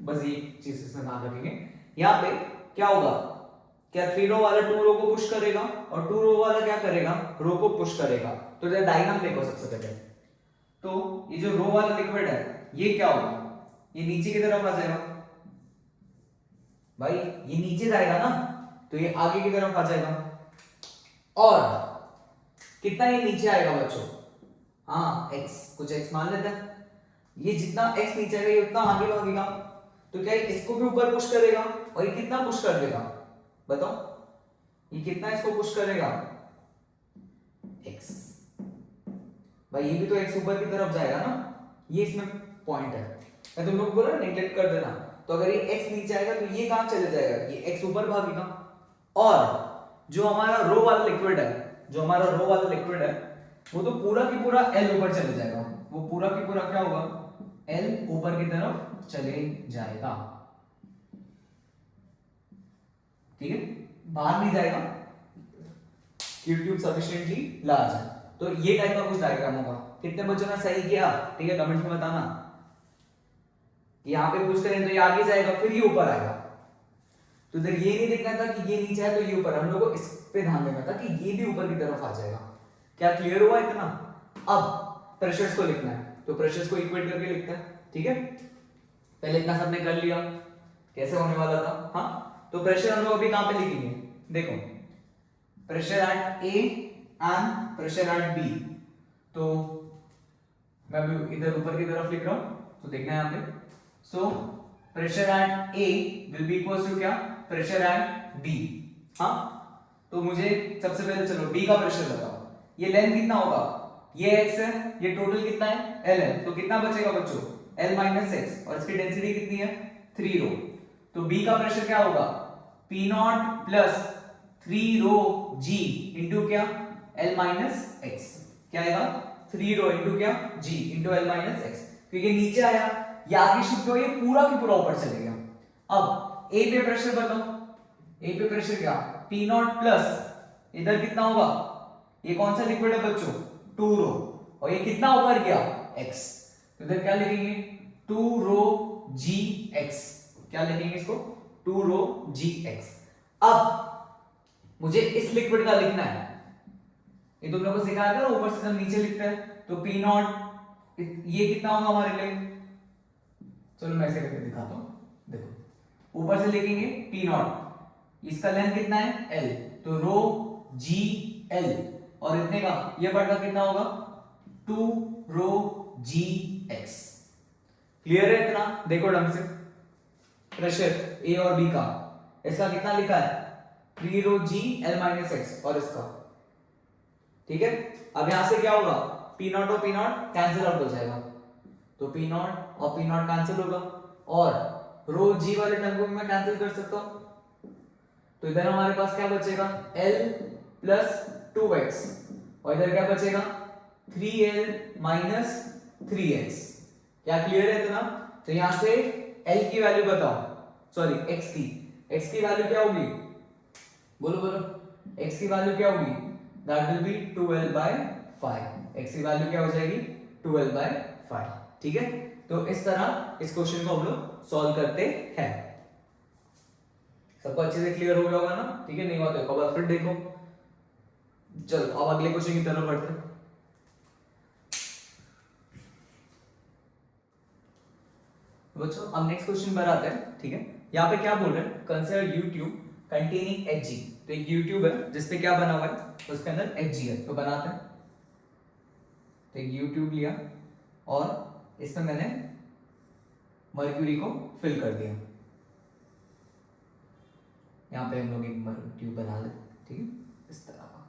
बस ये चीज इसमें ध्यान रखेंगे। यहां पे क्या होगा, क्या 3 रो वाला 2 रो को पुश करेगा और 2 रो वाला क्या करेगा रो को पुश करेगा, तो इधर डायनाम देखो सबसे पहले। तो ये जो रो वाला लिक्विड है ये क्या होगा, ये नीचे की तरफ आ जाएगा भाई, ये नीचे जाएगा ना, तो ये आगे की तरफ आ जाएगा। और कितना ये नीचे आएगा बच्चों, हाँ x, कुछ x मान लेते हैं, ये जितना x नीचे आएगा ये उतना आगे भागेगा, तो क्या इसको भी ऊपर पुश करेगा, और ये कितना पुश कर देगा बताओ, ये कितना इसको पुश करेगा x, भाई ये भी तो x ऊपर की तरफ जाएगा ना, ये इसमें पॉइंट है। मैं तुम लोग बोला नेग्लेक्ट कर देना, तो अगर ये x नीचे आएगा तो ये कहां चले जाएगा, ये x ऊपर भागेगा। और जो हमारा रो वाला लिक्विड है, जो हमारा रो वाला लिक्विड है वो तो पूरा की पूरा L ऊपर चले जाएगा, वो पूरा की पूरा क्या होगा L ऊपर की तरफ चले जाएगा, ठीक है, बाहर नहीं जाएगा, ट्यूब सफिशिएंटली लार्ज है। तो ये टाइप का कुछ डायग्राम होगा। कितने बच्चों ने सही किया, ठीक है, कमेंट्स में बताना। यहां पे पुश करें तो ये आगे जाएगा, फिर ये ऊपर आएगा, तो इधर ये नहीं देखना था कि ये नीचे है तो ये ऊपर, हम लोग को इस पे ध्यान देना था कि ये भी ऊपर की तरफ आ जाएगा। क्या क्लियर हुआ इतना? अब प्रेशर्स को लिखना है, तो प्रेशर्स को इक्वेट करके लिखते हैं, ठीक है। पहले इतना सबने कर लिया, कैसे होने वाला था, हाँ। तो प्रेशर हम लोग अभी कहां पे लिखेंगे, देखो pressure at A and pressure at B, तो मैं अभी इधर ऊपर की तरफ लिख रहा हूं, तो देखना है यहां पे। So pressure at A will be equals to क्या, प्रेशर एट बी, हाँ। तो मुझे सबसे पहले चलो बी का प्रेशर बताओ, ये लेंथ कितना होगा, ये x है, ये टोटल कितना है L है, तो कितना बचेगा बच्चों L माइनस एक्स, और इसकी डेंसिटी कितनी है 3 रो, तो B का प्रेशर क्या होगा P not plus 3 rho G into क्या L माइनस एक्स, क्या आएगा 3 रो इंटू क्या G into L minus x, क्योंकि नीचे आया ये आगे शिफ्ट हो, ये पूरा की पूरा ऊपर चले गया। अब A पे प्रेशर बताओ, ए पे प्रेशर क्या, पी नॉट प्लस इधर कितना होगा, ये कौन सा लिक्विड है बच्चों, 2 रो, और ये कितना ऊपर गया, x, तो इधर क्या लिखेंगे, 2 रो जी एक्स, क्या लिखेंगे इसको, 2 रो जी एक्स। अब मुझे इस लिक्विड का लिखना है, ये तुम लोगों को सिखाया था ना, ऊपर से जब नीचे लिखते हैं तो पी नॉट, ये कितना होगा हमारे लिए, चलो मैं ऐसे करके दिखाता हूं, देखो ऊपर से लिखेंगे पी नॉट, इसका लेंथ कितना है एल, तो रो जी एल, और इतने का ये बढ़कर कितना होगा, 2 रो जी एक्स। क्लियर है इतना, देखो ढंग से, प्रेशर ए और बी का, इसका कितना लिखा है 3 रो जी एल माइनस एक्स, और इसका, ठीक है। अब यहां से क्या होगा, पी नॉट और पी नॉट कैंसिल आउट हो जाएगा, तो पी नॉट और पी नॉट कैंसिल होगा, और रो जी वाले टर्म को मैं कैंसिल कर सकता हूं, तो इधर हमारे पास क्या बचेगा, L प्लस 2x, और इधर क्या बचेगा 3L माइनस 3x। क्या क्लियर है इतना, तो यहां से L की वैल्यू बताओ, सॉरी x की वैल्यू क्या होगी, बोलो बोलो, x की वैल्यू क्या होगी, that will B 2L/5, x की वैल्यू क्या हो जाएगी 2L/5, ठीक है। तो इस तरह इस क्वेश्चन को हम लोग सॉल्व करते हैं। सबको अच्छे से क्लियर हो गया होगा ना, ठीक है, नहीं हुआ तो एक बार फिर देखो। चलो अब अगले क्वेश्चन की तरफ बढ़ते हैं। बच्चों अब नेक्स्ट क्वेश्चन पर आते हैं, ठीक है। यहाँ पे क्या बोल रहे हैं, consider you tube containing Hg, तो एक यू ट्यूब है जिसपे क्या बना हुआ है, उसके अंदर Hg है, तो बनाते हैं। तो एक यू ट्यूब लिया और इसमें मैंने मर्क्यूरी को फिल कर दिया, यहाँ पे हम लोग एक ट्यूब बना ले, ठीक है, इस तरह का।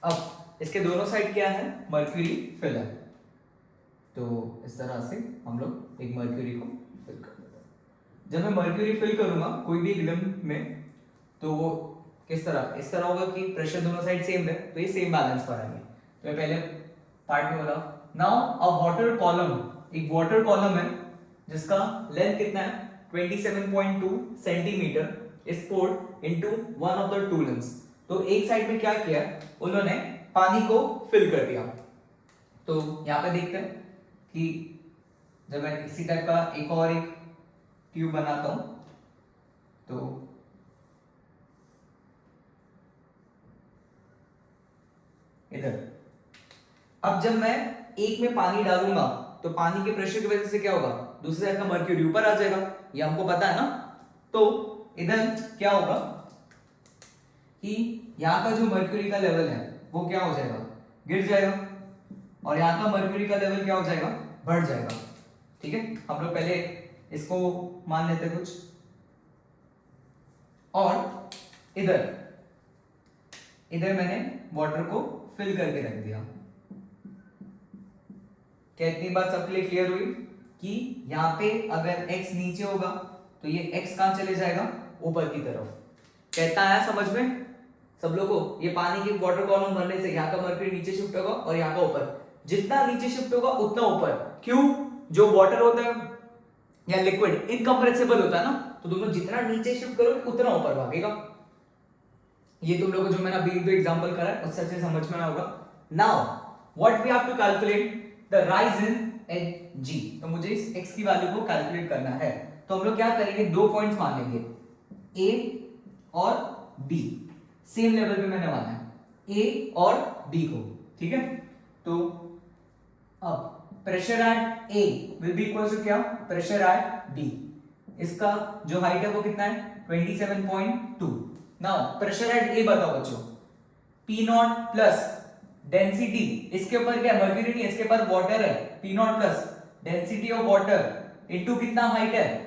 अब इसके दोनों साइड क्या है, मर्क्यूरी फिल है, तो इस तरह से हम लोग एक मर्क्यूरी को फिल कर देते हैं। जब मैं मर्क्यूरी फिल करूंगा कोई भी इक्विलिब्रियम में, तो वो किस तरह, इस तरह होगा कि प्रेशर दोनों साइड सेम है, तो ये सेम बैलेंस पर आएंगे। तो मैं पहले पार्ट में बोला, नाउ अ वाटर कॉलम, एक वाटर कॉलम है जिसका लेंथ कितना है 27.2 centimetre, is poured into one of the two limbs. तो एक साइड में क्या किया, उन्होंने पानी को फिल कर दिया। तो यहां पे देखते हैं कि जब मैं इसी टाइप का एक ट्यूब बनाता हूं, तो इधर, अब जब मैं एक में पानी डालूंगा तो पानी के प्रेशर की वजह से क्या होगा, दूसरी साइड का मर्क्यूरी ऊपर आ जाएगा, ये हमको पता है ना। तो इधर क्या होगा कि यहाँ का जो मर्क्यूरी का लेवल है वो क्या हो जाएगा, गिर जाएगा, और यहाँ का मर्क्यूरी का लेवल क्या हो जाएगा, बढ़ जाएगा, ठीक है। हम लोग पहले इसको मान लेते कुछ, और इधर मैंने वाटर को फिल करके रख दिया। क्या इतनी बात सबके लिए क्लियर हुई कि यहाँ पे अगर x नीचे होगा तो ये x कहां चले जाएगा, ऊपर की तरफ। कहता है समझ में सब लोगों को, ये पानी की वाटर कॉलम भरने से यहाँ का मर्क्यूरी नीचे शिफ्ट होगा और यहाँ का ऊपर, जितना नीचे शिफ्ट होगा उतना ऊपर। क्यों, जो वाटर होता है या लिक्विड इनकंप्रेसिबल होता है ना, तो तुम लोग जितना नीचे शिफ्ट करोगे उतना ऊपर भागेगा। ये तुम लोगों को जो मैंने अभी दो एग्जांपल करा है उससे अच्छे समझ में आया होगा। Now what we have to calculate the rise in Hg, तो मुझे इस x की वैल्यू को कैलकुलेट करना है। तो हम लोग क्या करेंगे, दो पॉइंट्स मान लेंगे, a और b, सेम लेवल पे मैंने माना है a और b को, ठीक है। तो अब pressure at a will be equal to क्या, प्रेशर एट b, इसका जो हाइट है वो कितना है 27.2। नाउ प्रेशर एट a बताओ बच्चों, P नॉट प्लस डेंसिटी, इसके ऊपर क्या है, मर्क्यूरी नहीं है, इसके ऊपर वाटर है, P not plus density of water into कितना हाइट है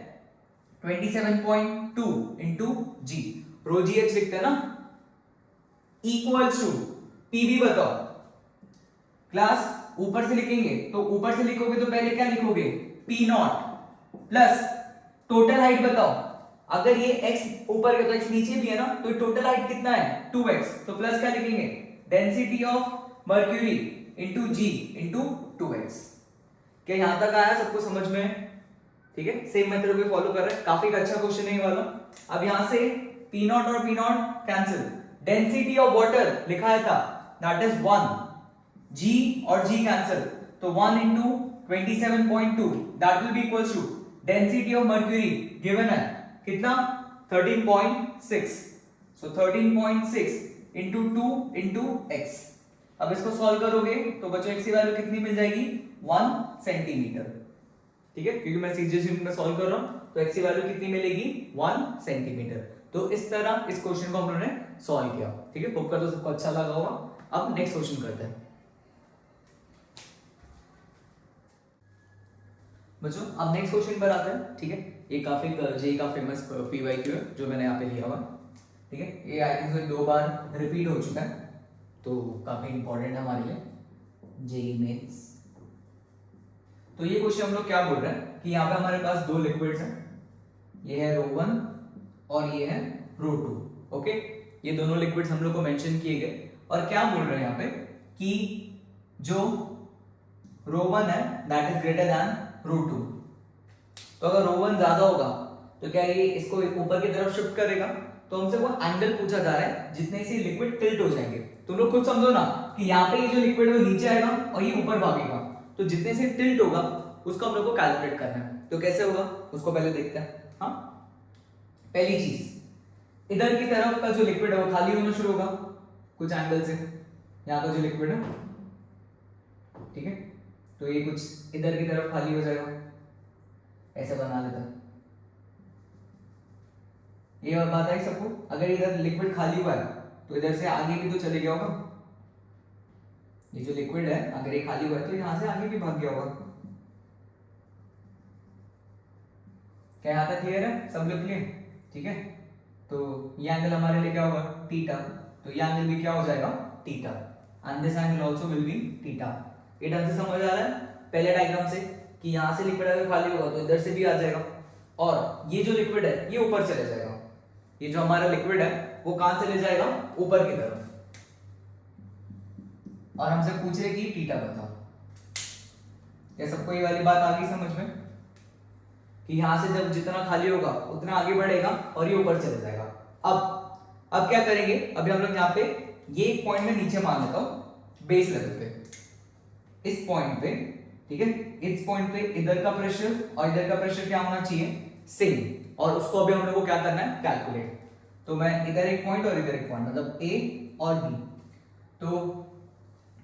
27.2 इनटू g, रो जी एच लिखते हैं ना, इक्वल्स टू पीवी बताओ। क्लास ऊपर से लिखेंगे तो ऊपर से लिखोगे तो पहले क्या लिखोगे, P not plus total height बताओ। अगर ये x ऊपर है तो x नीचे भी है ना, तो टोटल हाइट कितना है 2x, तो प्लस क्या लिखेंगे, density of mercury into g into 2x। क्या यहां तक आया सबको समझ में, ठीक है। सेम मेथड को फॉलो कर रहे हैं, काफी अच्छा क्वेश्चन है ये वाला। अब यहां से पी नॉट और P not cancel, density of water लिखा था दैट इज 1, जी और जी कैंसिल, तो 1 into 27.2 that will be equals to density of mercury given है कितना 13.6, सो 13.6 into 2 into x। अब इसको सॉल्व करोगे तो बच्चों x की वैल्यू कितनी मिल जाएगी 1 सेंटीमीटर, ठीक है, क्योंकि मैं सीजीएस यूनिट में सॉल्व कर रहा हूं तो x की वैल्यू कितनी मिलेगी 1 सेंटीमीटर। तो इस तरह इस क्वेश्चन को हम लोगों ने सॉल्व किया, ठीक है, होप करता हूं सबको अच्छा लगा होगा। अब नेक्स्ट क्वेश्चन करते हैं बच्चों, अब नेक्स्ट क्वेश्चन पर आते हैं, ठीक है। ये काफी जेई का फेमस पीवाईक्यू है जो मैंने यहाँ पे लिया हुआ, ठीक है, ये आई थिंक 2 बार रिपीट हो चुका है तो काफी इंपॉर्टेंट है हमारे लिए जेई मेंस। तो ये क्वेश्चन हम लोग क्या बोल रहे हैं कि यहाँ पे हमारे पास 2 लिक्विड्स हैं, ये है ρ1 और ये है ρ2, ओके। ये दोनों लिक्विड्स हम लोग को मेंशन किए गए और क्या बोल रहे हैं यहाँ पे कि जो ρ1 है दैट इज ग्रेटर देन ρ2। तो अगर ρ1 ज्यादा होगा तो क्या ये इसको ऊपर की तरफ शिफ्ट करेगा, तो हमसे वो एंगल पूछा जा रहा है जितने से लिक्विड टिल्ट हो जाएंगे। तुम लोग खुद समझो ना कि यहाँ पे ये जो लिक्विड है वो नीचे आएगा और ये ऊपर भागेगा, तो जितने से टिल्ट होगा उसको हम लोग को कैलकुलेट करना है। तो कैसे होगा उसको पहले देखते हैं। हाँ, पहली चीज इधर की तरफ का जो लिक्विड है वो खाली होना शुरू होगा कुछ एंगल से, यहाँ का जो लिक्विड है, ठीक है, तो ये कुछ इधर की तरफ खाली हो जाएगा, ऐसे बना देता है। ये और बात है सबको, अगर इधर लिक्विड खाली हुआ है तो इधर से आगे भी तो चले गया होगा, ये जो लिक्विड है अगर ये खाली हुआ है तो यहां से आगे भी भाग गया होगा। क्या यहाँ तक क्लियर है सब लोग क्लियर, ठीक है। तो ये एंगल हमारे लिए क्या होगा थीटा, तो ये एंगल भी क्या हो जाएगा theta, and this angle also will be theta. ये ढंग से समझ आ रहा है पहले डायग्राम से कि यहाँ से लिक्विड अगर खाली होगा तो इधर से भी आ जाएगा और ये जो लिक्विड है ये ऊपर चले जाएगा। ये जो हमारा लिक्विड है वो कहां चले जाएगा ऊपर की तरफ, और हमसे पूछ रहे कि थीटा बताओ। क्या सबको ये वाली बात आ गई समझ में कि यहां से जब जितना खाली होगा उतना आगे बढ़ेगा और ये ऊपर चले जाएगा। अब क्या करेंगे, अभी हम लोग यहाँ पे ये एक पॉइंट में नीचे मान लेता हूं बेस लेवल पे, इस पॉइंट पे, ठीक है, इस पॉइंट पे इधर का प्रेशर और इधर का प्रेशर क्या होना चाहिए सेम, और उसको अभी हम लोग को क्या करना है कैलकुलेट। तो मैं इधर एक पॉइंट और इधर एक पॉइंट मतलब ए और बी, तो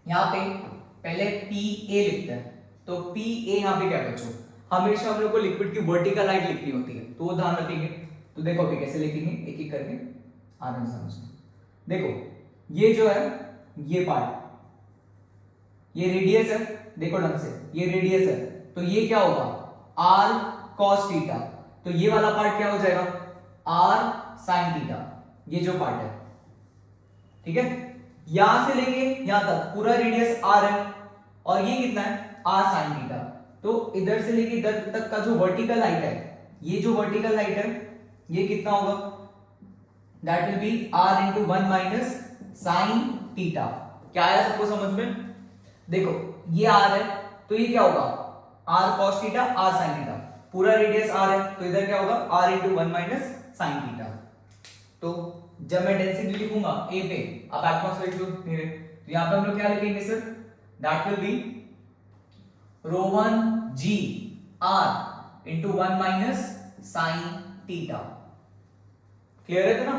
यहाँ पे पहले पी ए लिखते हैं। तो पी ए यहाँ पे क्या बच्चों, हमेशा हम लोग को लिक्विड की वर्टिकल हाइट लिखनी होती है, तो वो ध्यान रखेंगे। तो देखो अभी कैसे लिखेंगे एक एक करके आराम से समझना। देखो ये जो है ये पार्ट ये रेडियस है, देखो ढंग से ये रेडियस है, तो ये क्या होगा r cos थीटा, तो ये वाला पार्ट क्या हो जाएगा r sin थीटा, ये जो पार्ट है, ठीक है। यहां से लेके यहां तक पूरा रेडियस r है और ये कितना है r sin थीटा, तो इधर से लेके इधर तक का जो वर्टिकल हाइट है, ये जो वर्टिकल हाइट है ये कितना होगा that will B r into 1 minus sin theta. क्या आया सबको समझ में, देखो ये r है तो ये क्या होगा r cos theta r sin theta, पूरा रेडियस r है तो इधर क्या होगा r into 1 minus sin theta. तो जब मैं डेंसिटी लिखूंगा a पे, आप एटमॉस्फेरिक फ्लूइड धीरे, तो यहां पे हम लोग क्या लिखेंगे sir that will be ρ1 g r into 1 minus sin theta. Clear है ना।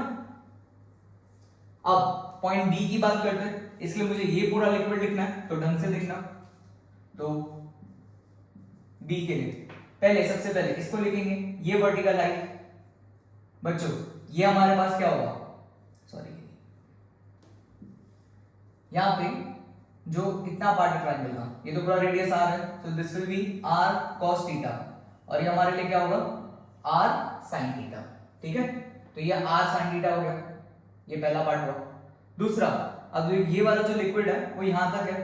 अब पॉइंट बी की बात करते हैं, इसलिए मुझे ये पूरा लिक्विड लिखना है तो ढंग से लिखना। तो बी के लिए पहले सबसे पहले इसको लिखेंगे, ये वर्टिकल हाइट बच्चों ये हमारे पास क्या होगा, सॉरी यहां पे जो इतना पार्ट है ट्रायंगल का, ये तो पूरा रेडियस r है, so this will be r cos theta, और ये हमारे लिए क्या होगा r sin थीटा, ठीक है। तो ये r sin थीटा हो गया, ये पहला पार्ट हुआ। दूसरा, अब ये वाला जो लिक्विड है वो यहां तक है,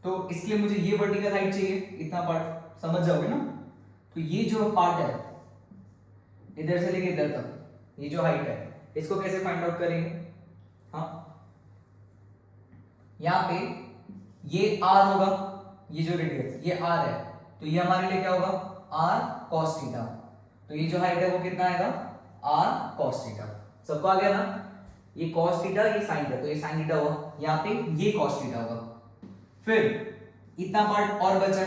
तो इसके लिए मुझे ये वर्टिकल हाइट चाहिए, इतना पार्ट, समझ जाओगे ना। तो ये जो पार्ट है इधर से लेके इधर तक, ये जो हाइट है इसको कैसे फाइंड आउट करेंगे। हाँ, यहाँ पे ये r होगा, ये जो रेडियस ये r है, तो ये हमारे लिए क्या होगा r cos थीटा, तो ये जो हाइट है वो कितना आएगा r cos थीटा, सबको आ गया ना? ये cos थीटा, ये sin थीटा, तो ये sin थीटा हुआ, यहाँ पे ये cos थीटा होगा। फिर इतना पार्ट और बचा,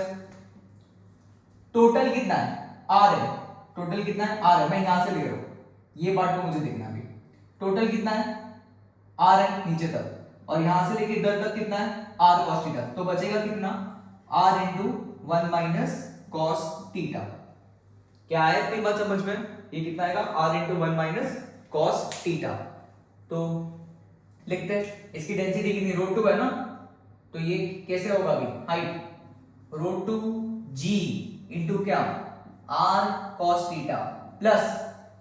टोटल कितना है? r है। टोटल कितना है? r है। मैं यहां से ले रहा हूं, ये पार्ट को मुझे देखना अभी। टोटल कितना है? r है नीचे तक, और यहां से लेके इधर तक कितना है? r cos theta. तो बचेगा कितना? r into 1 minus cos theta. क्या आया इतनी बात समझ में? ये कितना आएगा? r into 1 minus cos theta. तो लिखते हैं, इसकी डेंसिटी कितनी? √2 है ना, तो ये कैसे होगा अभी? हाइट √2 g इंटू क्या? r cos थीटा प्लस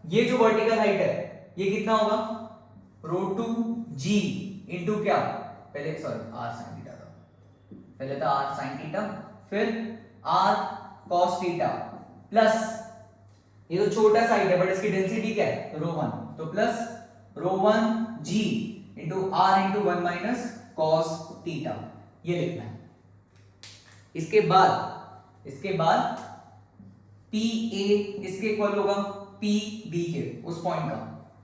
ये जो वर्टिकल हाइट है ये कितना होगा? √2 g इंटू क्या? पहले सॉरी r sin थीटा था, पहले था r sin थीटा, फिर r cos थीटा प्लस ये तो छोटा साइड है बट इसकी डेंसिटी क्या है? ⍴1, तो plus ⍴1 g into r into 1 minus cos theta, ये लिखना है। इसके बाद PA किसके इक्वल होगा? PB के, उस पॉइंट का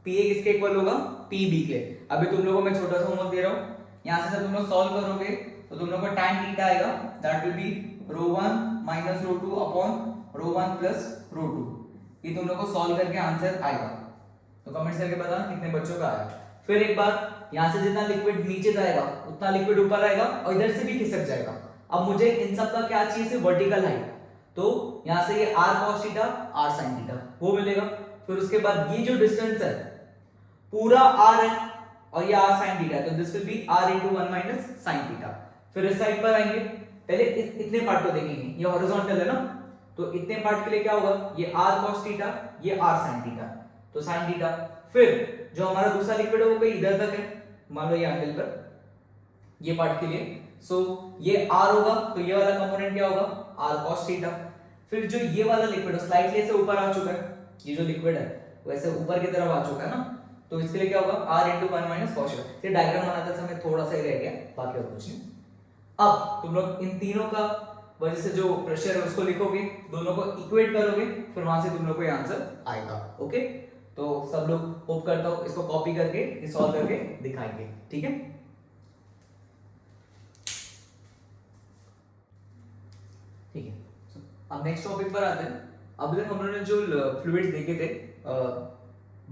PA किसके इक्वल होगा? PB के। अभी तुम लोगों को मैं छोटा सा होमवर्क दे रहा हूं, यहां से जब तुम लोग सॉल्व करोगे तो तुम लोग को tan थीटा आएगा, that will B ⍴1 minus ⍴2 upon ⍴1 plus ⍴2। ये तुम लोग को सॉल्व करके आंसर आएगा, तो कमेंट्स करके बताना कितने बच्चों का आया। फिर एक बार यहां से जितना लिक्विड नीचे जाएगा उतना लिक्विड ऊपर आएगा और इधर से भी खिसक जाएगा। अब मुझे इन सब का क्या चाहिए? सिर्फ वर्टिकल हाइट, तो यहां से ये r cos theta r sin theta वो मिलेगा। फिर उसके बाद ये जो डिस्टेंस है पूरा r है और ये r sin थीटा, तो this will be r into 1 minus sin theta. फिर इस साइड पर आएंगे, पहले इतने पार्ट को देखेंगे, ये हॉरिजॉन्टल है ना, तो इतने पार्ट के लिए क्या होगा? ये r cos थीटा, ये r sin थीटा, तो sin थीटा। फिर जो हमारा दूसरा लिक्विड है वो कहीं इधर तक है, मान लो ये एंगल पर, ये पार्ट के लिए, सो ये r होगा, तो ये वाला कंपोनेंट क्या होगा? r cos theta. फिर जो ये वाला लिक्विड है स्लाइटली ऐसे ऊपर आ चुका है, ये जो लिक्विड है वो ऐसे ऊपर की तरफ आ चुका है ना, तो इसके लिए क्या होगा? r into 1 minus cos theta. ये डायग्राम बनाते समय थोड़ा सा ही रह गया, बाकी और कुछ नहीं। अब तुम लोग इन तीनों का वजह से जो प्रेशर है उसको लिखोगे, दोनों को इक्वेट करोगे, फिर वहां से तुम लोग को ये आंसर आएगा। ओके, तो सब लोग होप करता हूं इसको कॉपी करके ये सॉल्व करके दिखाएंगे, ठीक है? ठीक है, अब नेक्स्ट टॉपिक पर आते हैं। अभी तक हम लोगों ने जो फ्लूइड्स देखे थे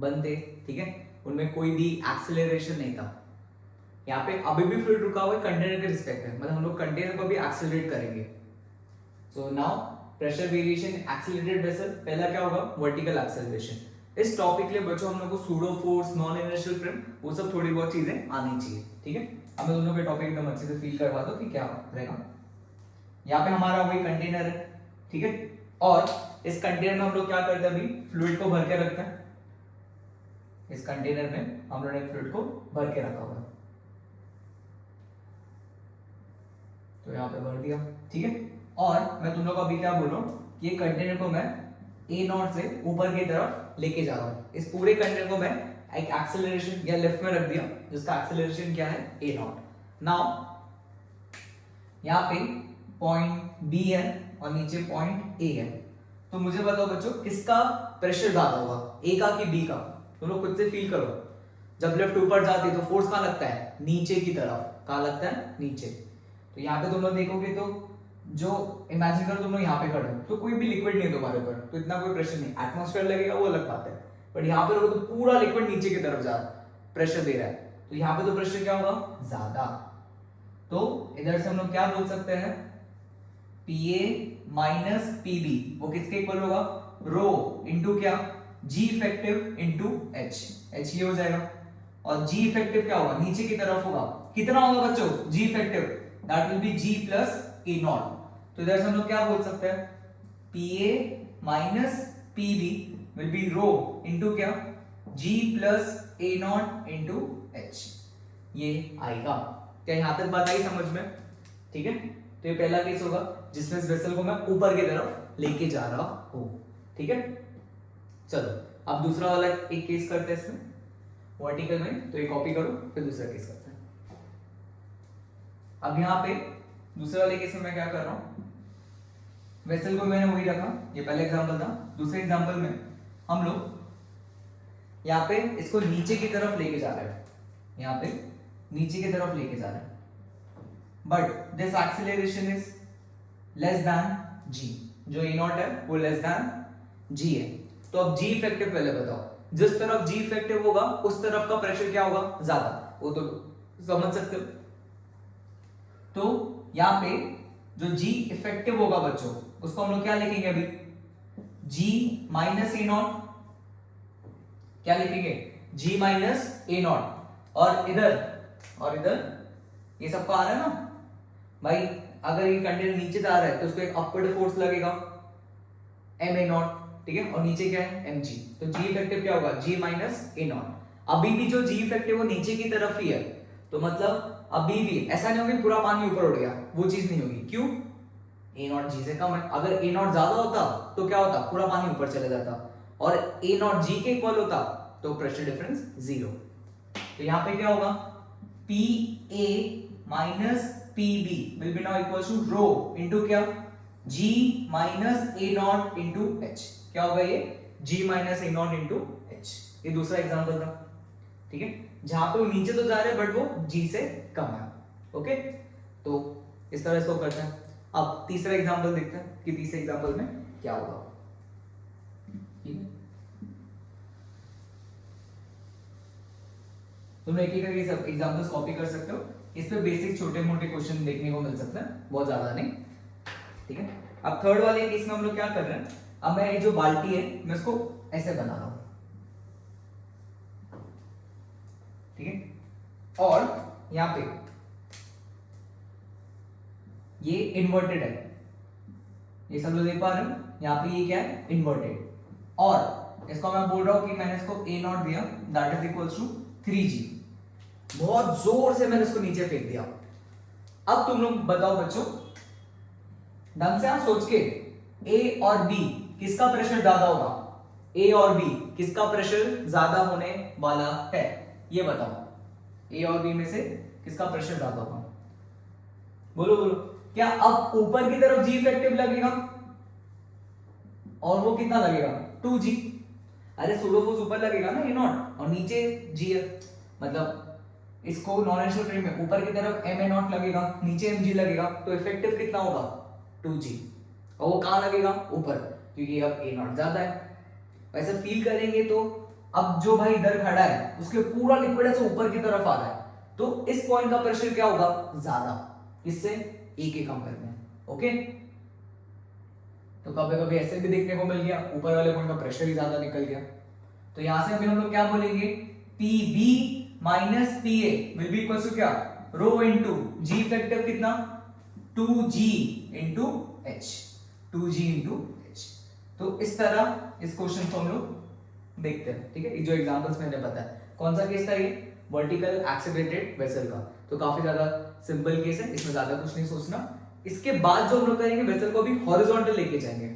बंद थे, ठीक है, उनमें कोई भी एक्सेलरेशन नहीं था। यहाँ पे अभी भी फ्लूइड रुका हुआ है कंटेनर के रिस्पेक्ट में, मतलब हम लोग कंटेनर को भी एक्सेलरेट करेंगे। So now pressure variation accelerated vessel, पहला क्या होगा? Vertical acceleration. इस टॉपिक के लिए बच्चों हम लोग को pseudo force, non inertial frame, वो सब थोड़ी बहुत चीजें आनी चाहिए, ठीक है? अब मैं दोनों के टॉपिक एकदम अच्छे से फील करवा दो कि क्या रहेगा। यहाँ पे हमारा वही कंटेनर है, ठीक है, और इस कंटेनर में हम लोग क्या करते हैं? अभी फ्लूइड को भर के रखते हैं। इस कंटेनर में हम लोगों ने फ्लूइड को भर के रखा हुआ है, तो यहाँ पे भर दिया, ठीक है। और मैं तुम लोग को अभी क्या बोल रहा हूँ, ये कंटेनर को मैं A0 से ऊपर की तरफ लेके जा रहा हूँ। इस पूरे कंटेनर को मैं एक एक्सेलरेशन या लिफ्ट में रख दिया, जिसका एक्सेलरेशन क्या है? A0। नाउ यहाँ पे पॉइंट B है और नीचे पॉइंट A है, तो मुझे बताओ बच्चों किसका प्रेशर ज्यादा होगा, A का कि B का? तुम लोग खुद से फील करो। जब लिफ्ट ऊपर जाती है तो फोर्स कहाँ लगता है? नीचे की तरफ। कहाँ लगता है? नीचे। तो यहाँ पे तुम लोग देखोगे तो जो इमेजिन करो तुम लोग यहाँ पे खड़े हो, तो कोई भी लिक्विड नहीं है तुम्हारे ऊपर, तो इतना कोई प्रेशर नहीं। एटमॉस्फेयर लगेगा वो अलग बात है, बट यहाँ पे लोग तो पूरा लिक्विड नीचे की तरफ जा प्रेशर दे रहा है, तो यहाँ पे तो प्रेशर क्या होगा? ज्यादा। तो इधर से हम लोग क्या बोल सकते हैं? PA माइनस PB वो किसके इक्वल होगा? रो इंटू क्या? G effective into H। H ये हो जाएगा, और G इफेक्टिव क्या होगा? नीचे की तरफ होगा। कितना होगा बच्चों? G effective that will B G plus A0। तो इधर से हम लोग क्या बोल सकते हैं? PA minus PB will be rho into क्या? G plus A0 into H। ये आएगा। क्या यहाँ तक बात आई समझ में? ठीक है, तो ये पहला केस होगा जिसमें इस वेसल को मैं ऊपर की तरफ लेके जा रहा हूं, ठीक है। चलो अब दूसरा वाला एक केस करते हैं इसमें वर्टिकल में, तो ये कॉपी करो, फिर दूसरा केस करते हैं। अब यहाँ पे दूसरे वाले केस में मैं क्या कर रहा हूं? वेसल को मैंने वही रखा, ये पहला एग्जांपल था। दूसरे एग्जांपल में हम लोग यहाँ पे इसको नीचे की तरफ लेके जा रहा है, यहाँ पे नीचे की तरफ लेके जा रहा है, but this acceleration is less than g, जो ए नॉट है वो लेस देन g है। तो अब g इफेक्टिव पहले बताओ, जिस तरफ g इफेक्टिव होगा उस तरफ का प्रेशर क्या होगा, ज्यादा, वो तो समझ सकते हो। तो यहाँ पे जो g इफेक्टिव होगा बच्चों, उसको हम लोग क्या लिखेंगे अभी, g माइनस ए नॉट, क्या लिखेंगे, g माइनस ए नॉट, और इधर ये सबको आ रहा है ना भाई, अगर ये कंटेनर नीचे जा रहा है तो उसको एक अपवर्ड फोर्स लगेगा एम ए नॉट, ठीक है, और नीचे क्या है एम जी, तो जी इफेक्टिव क्या होगा, जी माइनस ए नॉट। अभी भी जो जी इफेक्टिव वो नीचे की तरफ ही है, तो मतलब अभी भी ऐसा नहीं होगा पूरा पानी ऊपर उड़ गया, वो चीज नहीं होगी, क्यों, ए नॉट जी से कम है। अगर ए नॉट ज्यादा होता तो क्या होता, पूरा पानी ऊपर चला जाता, और ए नॉट जी के इक्वल होता तो प्रेशर डिफरेंस जीरो। तो यहाँ पे क्या होगा, p A minus p B will be now equal to rho into क्या, g minus a not into h, क्या होगा ये, g minus a not into h. ये दूसरा एग्जांपल था, ठीक है, जहां पे वो नीचे तो जा रहे हैं बट वो g से कम है, ओके। तो इस तरह इसको करते हैं। अब तीसरा एग्जांपल देखते हैं कि तीसरे एग्जांपल में क्या होगा, ठीक है। तुम एक एक करके सब एग्जांपल्स कॉपी कर सकते हो, इस पे बेसिक छोटे मोटे क्वेश्चन देखने को मिल सकता है, बहुत ज्यादा नहीं, ठीक है। अब थर्ड वाले केस में हम लोग क्या कर रहे हैं, अब मैं ये जो बाल्टी है मैं इसको ऐसे बना रहा हूं, ठीक है, और यहां पे ये इन्वर्टेड है, ये सब लोग देख पा रहे हो, यहां पे ये क्या है, इन्वर्टेड, और इसको मैं बोल रहा हूं कि मैंने इसको ए नॉट दिया, that is equals to 3g, बहुत जोर से मैंने इसको नीचे फेंक दिया। अब तुम लोग बताओ बच्चों, ढंग से आप सोच के, ए और बी किसका प्रेशर ज्यादा होगा, ए और बी किसका प्रेशर ज्यादा होने वाला है, ये बताओ, ए और बी में से किसका प्रेशर ज्यादा होगा, बोलो बोलो। क्या अब ऊपर की तरफ जी इफेक्टिव लगेगा, और वो कितना लगेगा, 2g, अरे सूडो फोर्स ऊपर लगेगा ना, ए नॉट, और नीचे जी है, मतलब इसको नॉन इनिशियल फ्रेम में ऊपर की तरफ एम ए नॉट लगेगा, नीचे एम जी लगेगा, तो इफेक्टिव कितना होगा, 2g, और वो कहां लगेगा, ऊपर, क्योंकि अब ए नॉट ज्यादा है। वैसे फील करेंगे तो अब जो भाई इधर खड़ा है उसके पूरा लिक्विड ऐसे ऊपर की तरफ आ रहा है, तो इस पॉइंट का प्रेशर क्या होगा, ज्यादा, किससे, ए के कंपेयर में, ओके। तो कभी कभी ऐसे भी देखने को मिल गया, ऊपर वाले पॉइंट का प्रेशर ही ज्यादा निकल गया, तो यहां से अभी हम लोग क्या बोलेंगे, p B minus p A will be equal to क्या, रो इनटू जी इफेक्टिव कितना, 2g into H, 2g into H. तो इस तरह इस क्वेश्चन को हम लोग देखते हैं, ठीक है। जो एग्जांपल्स मैंने बताया, कौन सा केस था ये, वर्टिकल एक्सेलरेटेड वेसल का, तो काफी ज्यादा सिंपल केस है, इसमें ज्यादा कुछ नहीं सोचना। इसके बाद जो हम लोग करेंगे, वेसल को भी हॉरिजॉन्टल लेके जाएंगे।